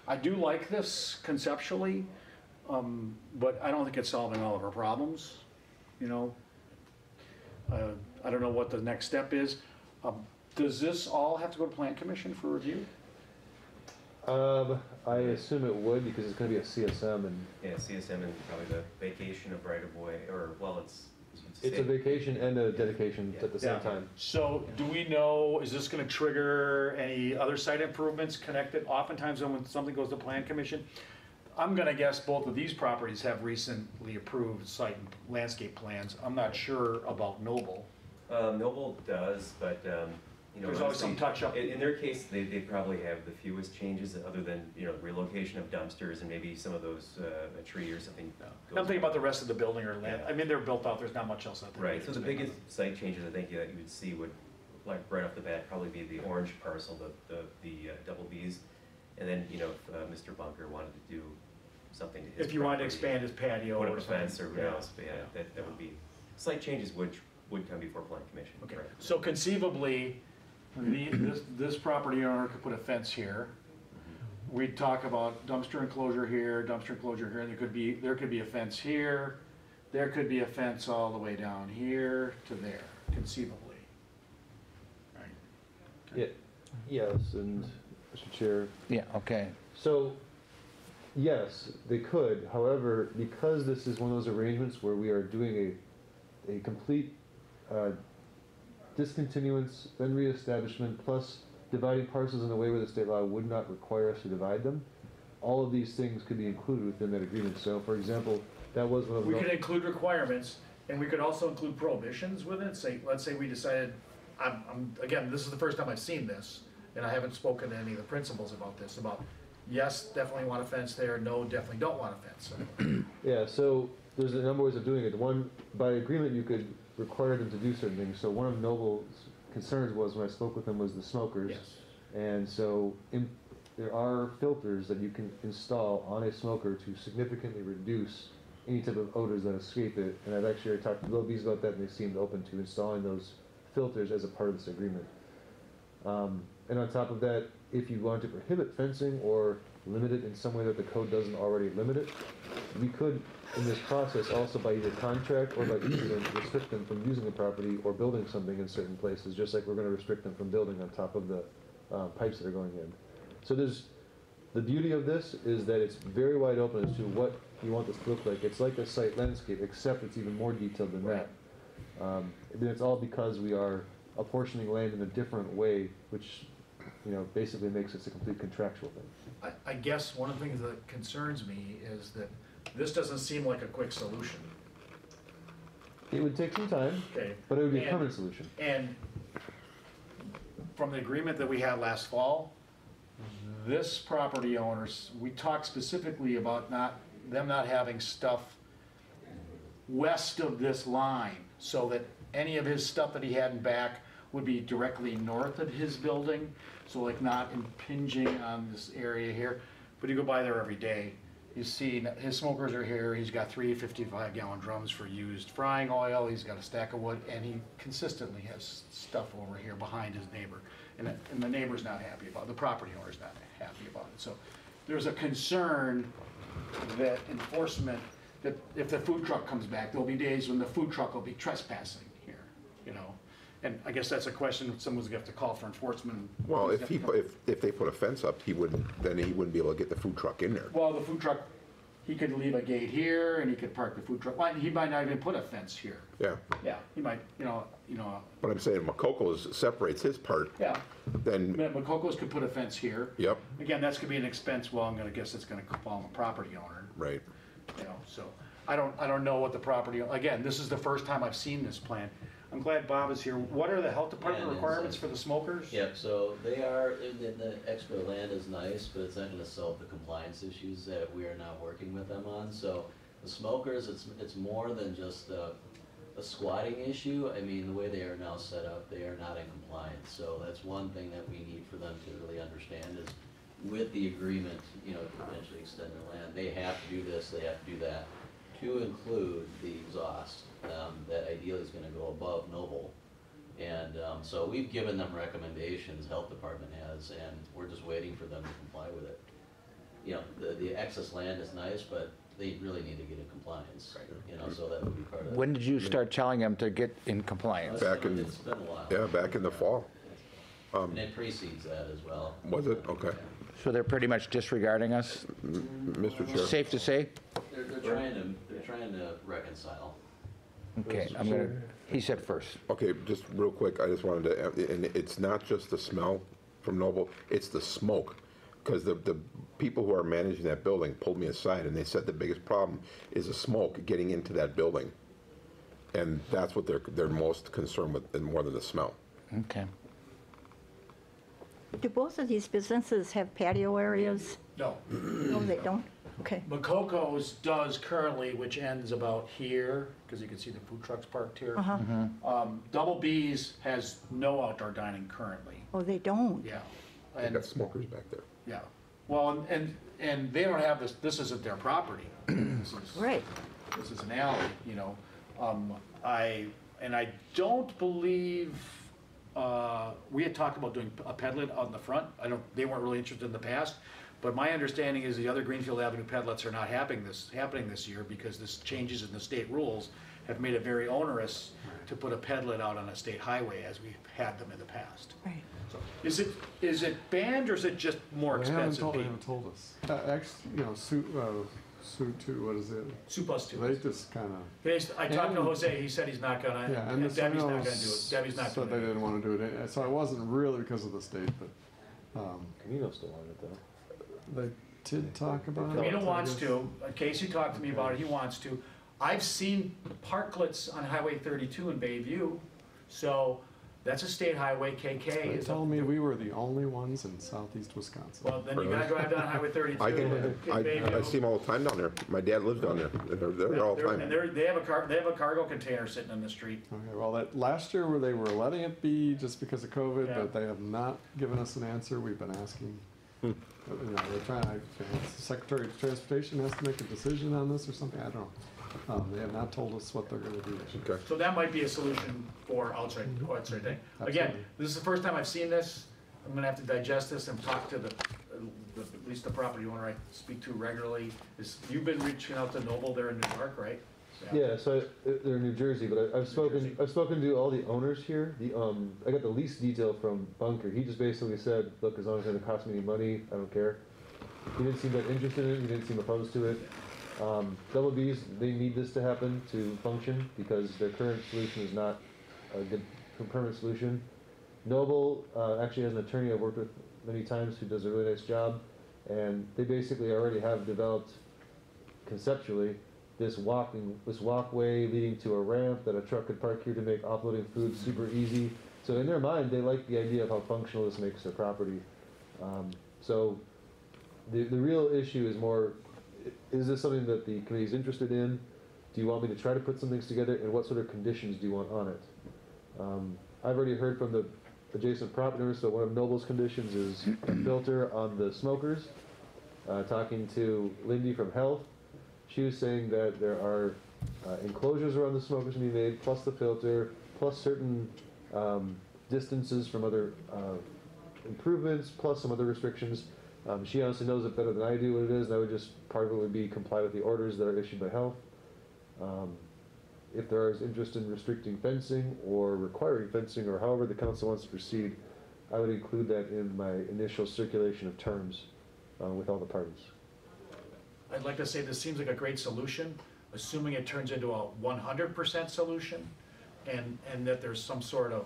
I do like this conceptually, but I don't think it's solving all of our problems, I don't know what the next step is. Does this all have to go to Plan Commission for review? I assume it would, because it's gonna be a CSM, and Yeah, CSM and probably the vacation of right of way, or, well, it's it's a vacation and a dedication Yeah. at the same time. So do we know, is this gonna trigger any other site improvements connected? Oftentimes when something goes to Plan Commission, I'm gonna guess both of these properties have recently approved site and landscape plans. I'm not sure about Noble. Noble does, but, There's always some honestly, touch-up. In their case, they probably have the fewest changes, other than, relocation of dumpsters and maybe some of those, a tree or something. goes I'm thinking about the rest of the building or land. Yeah. I mean, they're built out, there's not much else out there. Right, so the biggest site changes I think that you would see would, like right off the bat, probably be the orange parcel, the Double B's. And then, if Mr. Bunker wanted to do something to his If you wanted to property, expand his patio put or up a something. fence or who knows, but yeah, that would be, slight changes would come before Plan Commission. Okay, correct. so conceivably, this property owner could put a fence here. We'd talk about dumpster enclosure here, and there could be a fence here. There could be a fence all the way down here to there, conceivably. Right. Yes, and Mr. Chair, Yeah, okay. so, yes, they could, however, because this is one of those arrangements where we are doing a complete discontinuance, then reestablishment, plus dividing parcels in a way where the state law would not require us to divide them, all of these things could be included within that agreement. So, for example, that was one of the... We could include requirements, and we could also include prohibitions with it. Let's say we decided, again, this is the first time I've seen this, and I haven't spoken to any of the principals about this, about yes, definitely want a fence there, no, definitely don't want a fence. Yeah, so there's a number of ways of doing it. One, by agreement, you could require them to do certain things. So one of Noble's concerns was, when I spoke with them, was the smokers. Yes. And so there are filters that you can install on a smoker to significantly reduce any type of odors that escape it. And I've actually talked to Globies about that, and they seemed open to installing those filters as a part of this agreement. And on top of that, if you want to prohibit fencing or limit it in some way that the code doesn't already limit it, we could, in this process, also by either contract or by easement, restrict them from using the property or building something in certain places, just like we're going to restrict them from building on top of the pipes that are going in. So the beauty of this is that it's very wide open as to what you want this to look like. It's like a site landscape, except it's even more detailed than that. And it's all because we are apportioning land in a different way, which, you know, basically makes it a complete contractual thing. I guess one of the things that concerns me is that this doesn't seem like a quick solution. It would take some time, Okay. but it would be a permanent solution. And from the agreement that we had last fall, this property owners, we talked specifically about them not having stuff west of this line, so that any of his stuff that he had in back would be directly north of his building, so like not impinging on this area here. But you go by there every day, you see his smokers are here, he's got 3 55-gallon drums for used frying oil, he's got a stack of wood, and he consistently has stuff over here behind his neighbor. And the neighbor's not happy about it, the property owner's not happy about it. So there's a concern that enforcement, that if the food truck comes back, there'll be days when the food truck will be trespassing here, you know? And I guess that's a question someone's gonna have to call for enforcement. Well, if they put a fence up, he wouldn't be able to get the food truck in there. Well, the food truck, he could leave a gate here and he could park the food truck. Well, he might not even put a fence here. Yeah, Yeah, he might, you know, but I'm saying Macoco's separates his part, yeah. then, McCoco's could put a fence here. yep, Again, that's gonna be an expense, well, I'm gonna guess it's gonna fall on the property owner, right. you know, so. I don't know what the property, again, this is the first time I've seen this plan. I'm glad Bob is here. What are the health department Yeah, and requirements so- for the smokers? Yep, so they are, the extra land is nice, but it's not gonna solve the compliance issues that we are now working with them on. So the smokers, it's more than just a squatting issue. I mean, the way they are now set up, they are not in compliance. So that's one thing that we need for them to really understand is with the agreement, you know, to potentially extend their land, they have to do this, they have to do that, to include the exhaust, that ideally is gonna go above Noble. And so we've given them recommendations, health department has, and we're just waiting for them to comply with it. You know, the excess land is nice, but they really need to get in compliance, you know, so that would be part of it. When did you start telling them to get in compliance? Back in- It's been a while. Yeah, back in the fall. And it precedes that as well. Was it? Okay. So they're pretty much disregarding us? Mr. Chair. Safe to say? They're trying to reconcile. Okay, I'm gonna, he said first. Okay, just real quick, I just wanted to, and it's not just the smell from Noble, it's the smoke. Because the people who are managing that building pulled me aside and they said the biggest problem is the smoke getting into that building. And that's what they're most concerned with, and more than the smell. Okay. Do both of these businesses have patio areas? No. No, they don't? Okay. McCoco's does currently, which ends about here, because you can see the food trucks parked here. Double B's has no outdoor dining currently, Oh, they don't? yeah. They And, got smokers back there. yeah, well, and they don't have this isn't their property. This is- Right. This is an alley, you know. I don't believe, we had talked about doing a pedlet on the front. They weren't really interested in the past. But my understanding is the other Greenfield Avenue pedlets are not happening this year because this changes in the state rules have made it very onerous to put a pedlet out on a state highway as we've had them in the past. Right. So is it banned or is it just more They expensive? haven't told us. Actually, you know, Sue too, what is it? Soup Plus Two. They just kind of, I talked to Jose, he said he's not gonna, yeah, and and the Debbie's not gonna do it. Sonos Debbie's not said gonna they do it. didn't want to do it. So it wasn't really because of the state, but Camino still on it, though. they did talk about it. Camino I wants guess. to, Casey talked to me about it, he wants to. I've seen parklets on Highway 32 in Bayview, so That's a state highway, KK They is. told me we were the only ones in southeast Wisconsin. Well, then you gotta drive down Highway 32. I and see them all the time down there. My dad lives down there. They're there all the And time. they have a cargo container sitting in the street. Okay, well, that last year where they were letting it be just because of COVID, Yeah. but they have not given us an answer. We've been asking. You know, they're trying. The Secretary of Transportation has to make a decision on this or something. I don't know. They have not told us what they're going to do. Okay. So that might be a solution for outside thing. Again, Absolutely. this is the first time I've seen this. I'm gonna have to digest this and talk to at least the property owner I speak to regularly. You've been reaching out to Noble there in New York, right? Yeah, so they're in New Jersey, but I've spoken to all the owners here. I got the lease detail from Bunker. He just basically said, look, as long as it doesn't cost me any money, I don't care. He didn't seem that interested in it. He didn't seem opposed to it. Double B's, they need this to happen to function because their current solution is not a good permanent solution. Noble actually has an attorney I've worked with many times who does a really nice job, and they basically already have developed conceptually this walkway leading to a ramp that a truck could park here to make offloading food super easy. So in their mind, they like the idea of how functional this makes their property. So the real issue is more, is this something that the committee is interested in? Do you want me to try to put some things together, and what sort of conditions do you want on it? I've already heard from the adjacent property owners, so one of Noble's conditions is a filter on the smokers. Talking to Lindy from Health, she was saying that there are enclosures around the smokers to be made, plus the filter, plus certain distances from other improvements, plus some other restrictions. She honestly knows it better than I do what it is, and I would just, part of it would be comply with the orders that are issued by Health. If there is interest in restricting fencing or requiring fencing, or however the council wants to proceed, I would include that in my initial circulation of terms with all the parties. I'd like to say this seems like a great solution, assuming it turns into a 100% solution, and that there's some sort of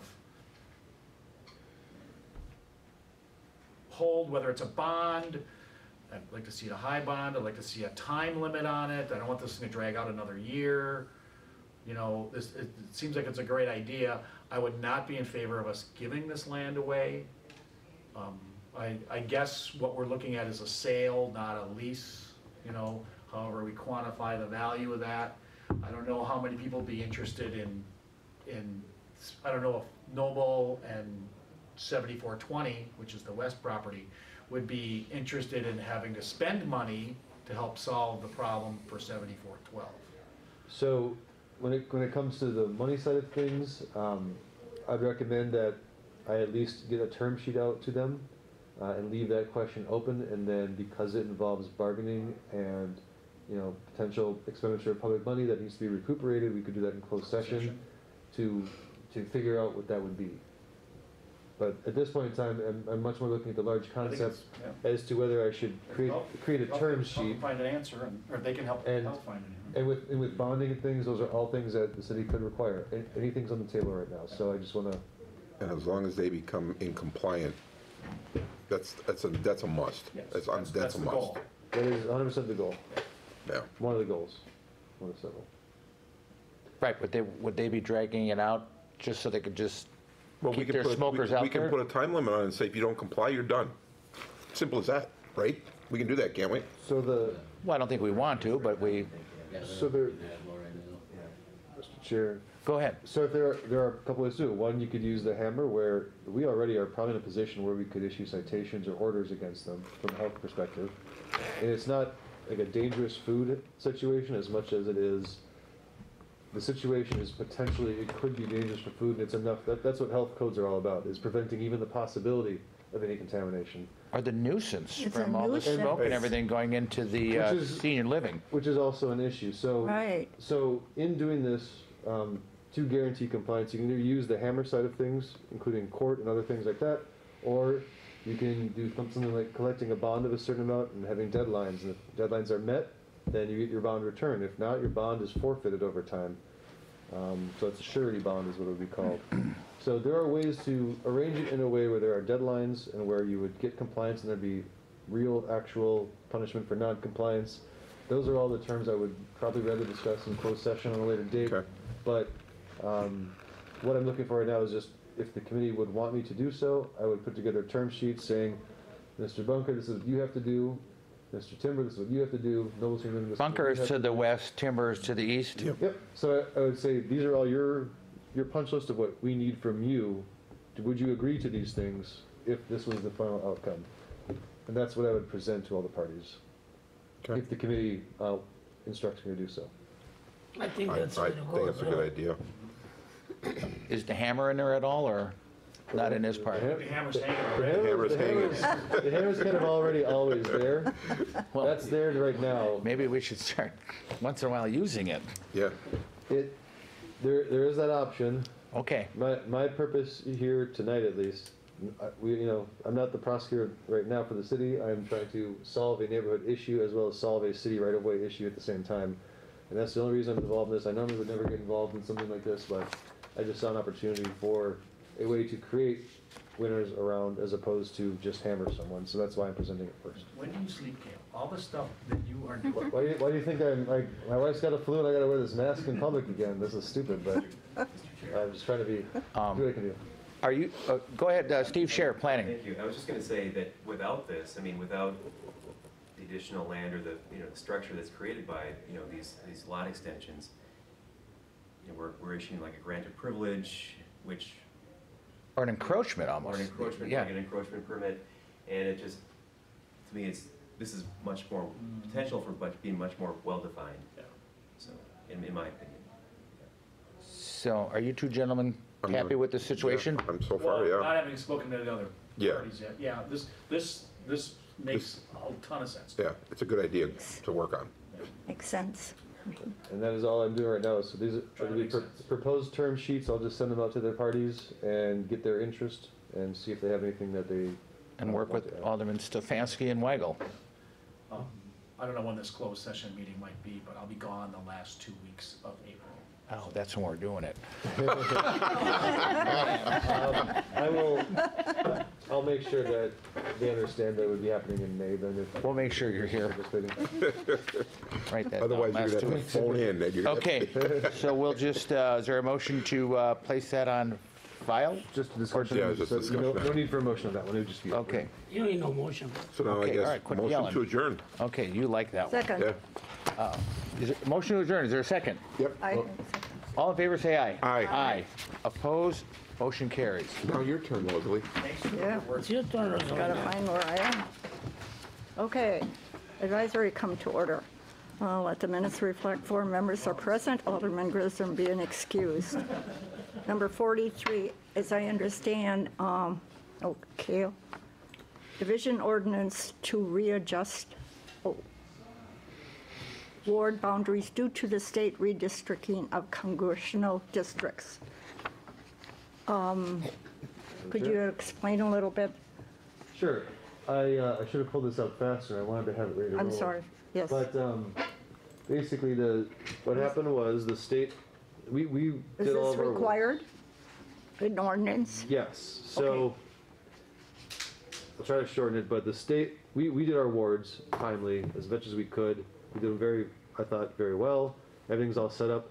hold, whether it's a bond. I'd like to see a high bond. I'd like to see a time limit on it. I don't want this thing to drag out another year. You know, it seems like it's a great idea. I would not be in favor of us giving this land away. I guess what we're looking at is a sale, not a lease, you know, however we quantify the value of that. I don't know how many people would be interested in I don't know if Noble and 7420, which is the west property, would be interested in having to spend money to help solve the problem for 7412. So when it comes to the money side of things, I'd recommend that I at least get a term sheet out to them and leave that question open, and then because it involves bargaining and, you know, potential expenditure of public money that needs to be recuperated, we could do that in closed session to figure out what that would be. But at this point in time, I'm much more looking at the large concept as to whether I should create a term sheet. Find an answer, or they can help find an answer. And with bonding and things, those are all things that the city could require. Anything's on the table right now, so I just want to. And as long as they become in compliant, that's a must. Yes, That's that's a the must. goal. That is 100% the goal. Yeah. One of the goals. One of several. Right, would they be dragging it out just so they could just Well, keep their smokers out we can there? put a time limit on it and say, if you don't comply, you're done. Simple as that, right? We can do that, can't we? So Well, I don't think we want to, but we, So there, Mr. Chair. go ahead. So if there are a couple ways to do it. One, you could use the hammer, where we already are probably in a position where we could issue citations or orders against them from a health perspective. And it's not like a dangerous food situation as much as it is, the situation is potentially, it could be dangerous for food, and it's enough, that's what health codes are all about, is preventing even the possibility of any contamination. Or the nuisance It's a from all the nuisance. smoke and everything going into the Which is- senior living. Which is also an issue, so. Right. So in doing this, to guarantee compliance, you can either use the hammer side of things, including court and other things like that, or you can do something like collecting a bond of a certain amount and having deadlines, and if deadlines are met, then you get your bond returned. If not, your bond is forfeited over time. So it's a surety bond is what it would be called. So there are ways to arrange it in a way where there are deadlines and where you would get compliance and there'd be real, actual punishment for non-compliance. Those are all the terms I would probably rather discuss in closed session on a later date. Okay. But what I'm looking for right now is just, if the committee would want me to do so, I would put together term sheets saying, Mr. Bunker, this is what you have to do. Mr. Timber, this is what you have to do. Noble Stream, this is what Bunker you is have to to the do. west, Timber is to the east. Yep, so I would say, these are all your punch list of what we need from you. Would you agree to these things if this was the final outcome? And that's what I would present to all the parties, Okay. if the committee instructs me to do so. I think I that's the way to think go. that's a good idea. Is the hammer in there at all, or not in this part? The hammer's hanging The already. hammer's hanging. the hammer's kind of already always there. Well, That's there right now. maybe we should start once in a while using it. Yeah, There is that option. Okay, My purpose here tonight, at least, I'm not the prosecutor right now for the city. I'm trying to solve a neighborhood issue as well as solve a city right-of-way issue at the same time. And that's the only reason I'm involved in this. I normally would never get involved in something like this, but I just saw an opportunity for a way to create winners around as opposed to just hammer someone. So that's why I'm presenting it first. When do you sleep, Cam? All the stuff that you are doing. Why do you think I'm like, my wife's got a flu and I gotta wear this mask in public again? This is stupid, but I'm just trying to do what I can do. are you, go ahead, Steve Scher, planning. Thank you. I was just gonna say that without this, I mean, without the additional land or the, the structure that's created by, these lot extensions, we're issuing like a grant of privilege, which, Or an encroachment or almost. an encroachment, Yeah. like an encroachment permit, and it just, to me, this is much more potential for being much more well-defined. Yeah. So, in my opinion. So are you two gentlemen I'm happy good. with the situation? I'm so far, Well, not yeah. having spoken to the other Yeah. parties yet, yeah, this makes a ton of sense. Yeah, it's a good idea to work on. Makes sense. And that is all I'm doing right now. So these are Trying to the make sense. proposed term sheets. I'll just send them out to their parties and get their interest and see if they have anything that they. And work want with to add. Alderman Stefanski and Weigel. I don't know when this closed session meeting might be, but I'll be gone the last 2 weeks of April. Oh, that's when we're doing it. I'll make sure that they understand that it would be happening in May. Then if We'll make sure you're here. participating. Write that down. Otherwise, Last you're 2 gonna weeks. have to phone in. and you're gonna have to- Okay, so we'll just, is there a motion to place that on file? Just a discussion. Yeah, just So, discussion. No need for a motion on that one. It would just be. Okay, You need no motion. So now I Okay, all guess, right, quit motion yelling. to adjourn. okay, you like that one. Second. Yeah, Is it, motion to adjourn, is there a second? yep. I, All in favor, say aye. Aye. Aye. Opposed, motion carries. Now your turn, Leslie. yeah, It's your turn, gotta Rosalia. find where I am. Okay, advisory come to order. Let the minutes reflect 4 members are present, Alderman Grissom being excused. Number 43, as I understand, okay, division ordinance to readjust ward boundaries due to the state redistricting of congressional districts. Could you explain a little bit? Sure. I should have pulled this out faster. I wanted to have it ready to roll. I'm sorry, yes. But basically, what happened was the state, we Is did all this of our. required? An ordinance? Yes, so, I'll try to shorten it, but the state, we did our wards timely, as much as we could. We did them I thought, very well. Everything's all set up.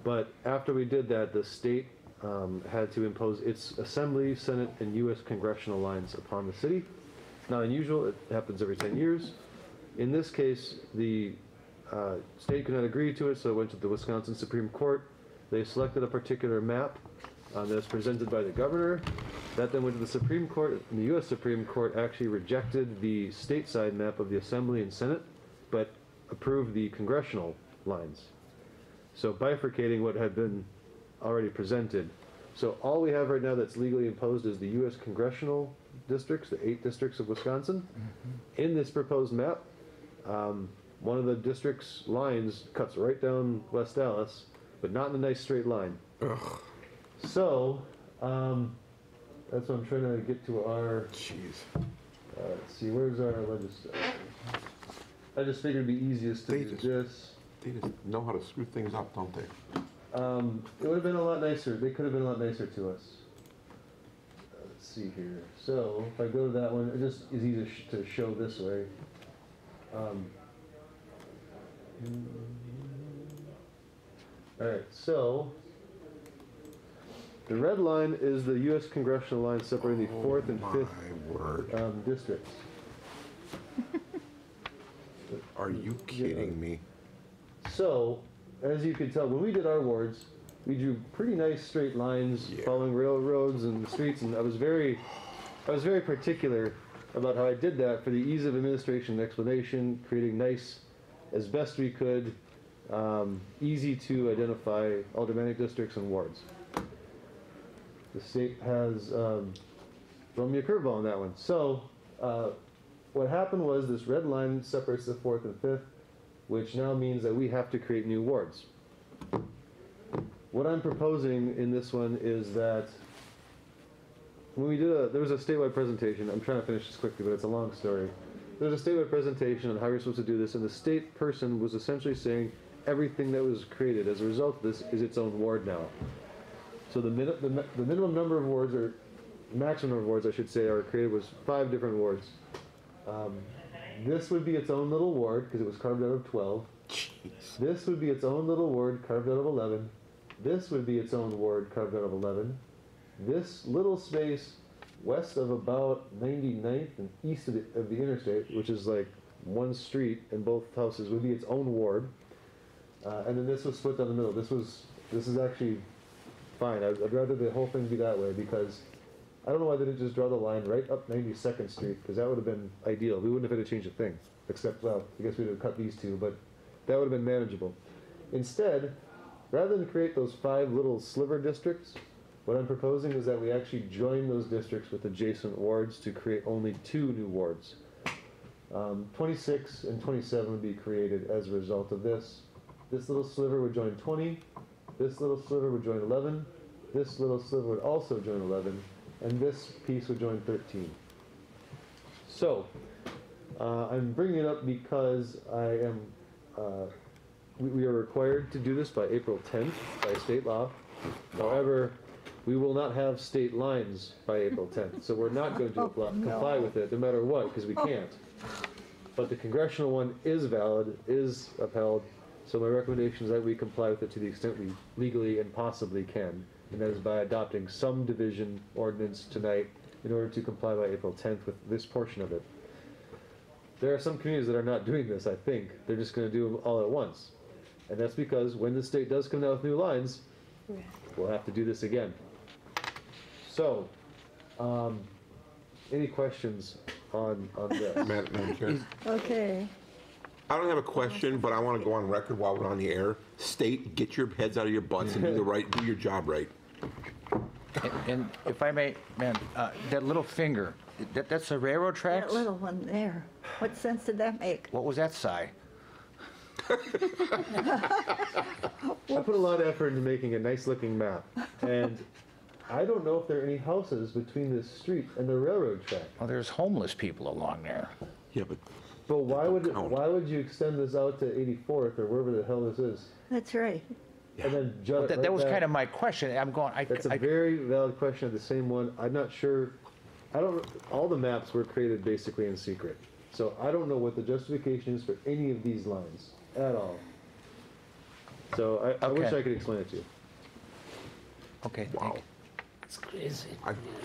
But after we did that, the state had to impose its Assembly, Senate, and U.S. congressional lines upon the city. Not unusual, it happens every 10 years. In this case, the state could not agree to it, so it went to the Wisconsin Supreme Court. They selected a particular map that was presented by the governor. That then went to the Supreme Court, and the U.S. Supreme Court actually rejected the stateside map of the Assembly and Senate, but approved the congressional lines. So bifurcating what had been already presented. So all we have right now that's legally imposed is the U.S. congressional districts, the 8 districts of Wisconsin. In this proposed map, one of the district's lines cuts right down West Dallas, but not in a nice straight line. So, that's what I'm trying to get to our, Jeez. let's see, where's our legislation? I just figured it'd be easiest to They do just- this. They just know how to screw things up, don't they? It would have been a lot nicer, they could have been a lot nicer to us. Let's see here, so if I go to that one, it just is easier to show this way. Alright, so, The red line is the U.S. congressional line separating the 4th and 5th My word. districts. Are you kidding me? So, as you can tell, when we did our wards, we drew pretty nice straight lines following railroads and streets, and I was very particular about how I did that for the ease of administration and explanation, creating nice, as best we could, easy to identify aldermanic districts and wards. The state has thrown me a curveball on that one. So, what happened was this red line separates the 4th and 5th, which now means that we have to create new wards. What I'm proposing in this one is that when we did there was a statewide presentation. I'm trying to finish this quickly, but it's a long story. There was a statewide presentation on how you're supposed to do this, and the state person was essentially saying everything that was created as a result of this is its own ward now. So the minimum number of wards, or maximum number of wards, I should say, are created was 5 different wards. This would be its own little ward because it was carved out of 12. Jeez. This would be its own little ward carved out of 11. This would be its own ward carved out of 11. This little space west of about 99th and east of the interstate, which is like one street in both houses, would be its own ward. And then this was split down the middle. This is actually fine. I'd rather the whole thing be that way because I don't know why they didn't just draw the line right up 92nd Street, because that would have been ideal. We wouldn't have had to change a thing, except, well, I guess we'd have cut these two, but that would have been manageable. Instead, rather than create those 5 little sliver districts, what I'm proposing is that we actually join those districts with adjacent wards to create only 2 new wards. 26 and 27 would be created as a result of this. This little sliver would join 20, this little sliver would join 11, this little sliver would also join 11, and this piece would join 13. So, I'm bringing it up because we are required to do this by April 10th by state law. However, we will not have state lines by April 10th, so we're not going to comply with it no matter what, because we can't. But the congressional one is valid, is upheld, so my recommendation is that we comply with it to the extent we legally and possibly can, and that is by adopting some division ordinance tonight in order to comply by April 10th with this portion of it. There are some communities that are not doing this, I think. They're just going to do them all at once. And that's because when the state does come down with new lines, we'll have to do this again. So, any questions on this? Madam Chair. Okay. I don't have a question, but I want to go on record while we're on the air. State, get your heads out of your butts and do your job right. And if I may, ma'am, that little finger, that's the railroad tracks? That little one there. What sense did that make? What was that sigh? I put a lot of effort into making a nice looking map, and I don't know if there are any houses between this street and the railroad track. Well, there's homeless people along there. Yeah, but why would you extend this out to 84th or wherever the hell this is? That's right. And then jut it That right was back? kind of my question. I'm going, That's a very valid question. The same one. I'm not sure. All the maps were created basically in secret, so I don't know what the justification is for any of these lines at all. So I wish Okay. I could explain it to you. okay, wow. thank you. It's crazy.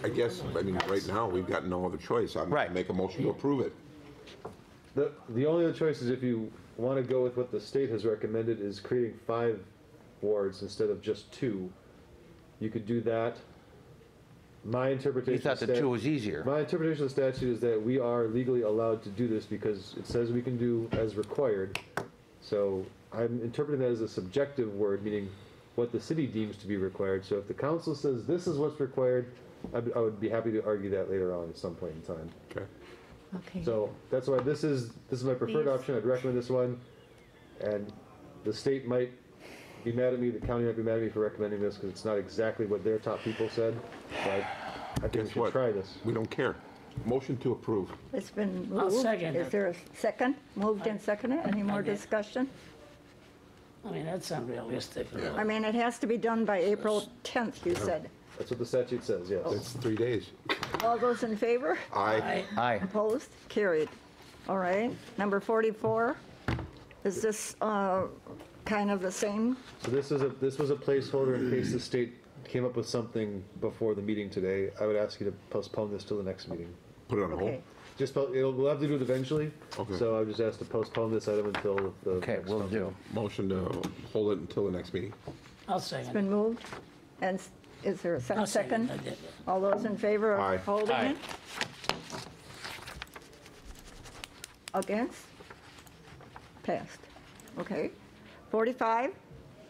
I guess, right now, we've got no other choice. I'm going Right. to make a motion to approve it. The only other choice is if you want to go with what the state has recommended is creating 5 wards instead of just 2. You could do that. My interpretation. You thought the 2 was easier. My interpretation of the statute is that we are legally allowed to do this because it says we can do as required. So I'm interpreting that as a subjective word, meaning what the city deems to be required. So if the council says this is what's required, I would be happy to argue that later on at some point in time. Okay. Okay. So that's why this is my preferred These- option. I'd recommend this one. And the state might be mad at me, the county might be mad at me for recommending this because it's not exactly what their top people said. But I think we Guess should what? try this. We don't care. Motion to approve. It's been moved. I'll second Is it. there a second? Moved and seconded. Any more Okay. discussion? I mean, that's unrealistic. I mean, it has to be done by April 10th, you said. That's what the statute says, yes. It's 3 days. All those in favor? Aye. Aye. Opposed? Carried. All right. Number 44, is this kind of the same? So this was a placeholder in case the state came up with something before the meeting today, I would ask you to postpone this till the next meeting. Put it on hold? Okay. Just, we'll have to do it eventually. Okay. So I would just ask to postpone this item until the. Okay, next will month. do. Motion to hold it until the next meeting. I'll It's second. been moved, and is there a I'll second? I did. All those in favor Aye. of holding Aye. it? Against? Passed. Okay. 45,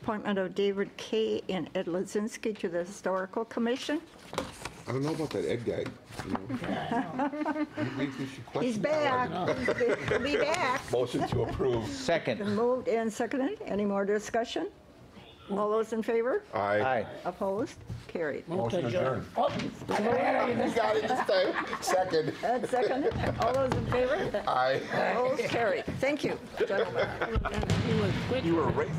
appointment of David Kay and Ed Lozinski to the Historical Commission. I don't know about that Ed guy. You know. Maybe we should question He's that back. one. He'll be back. Motion to approve. Second. Been moved and seconded. Any more discussion? All those in favor? Aye. Opposed? Carried. Move to adjourn. Oh, You got it this time. Second. Ed seconded. All those in favor? Aye. Opposed? Carried. Thank you, gentlemen. you were quick. You were racing.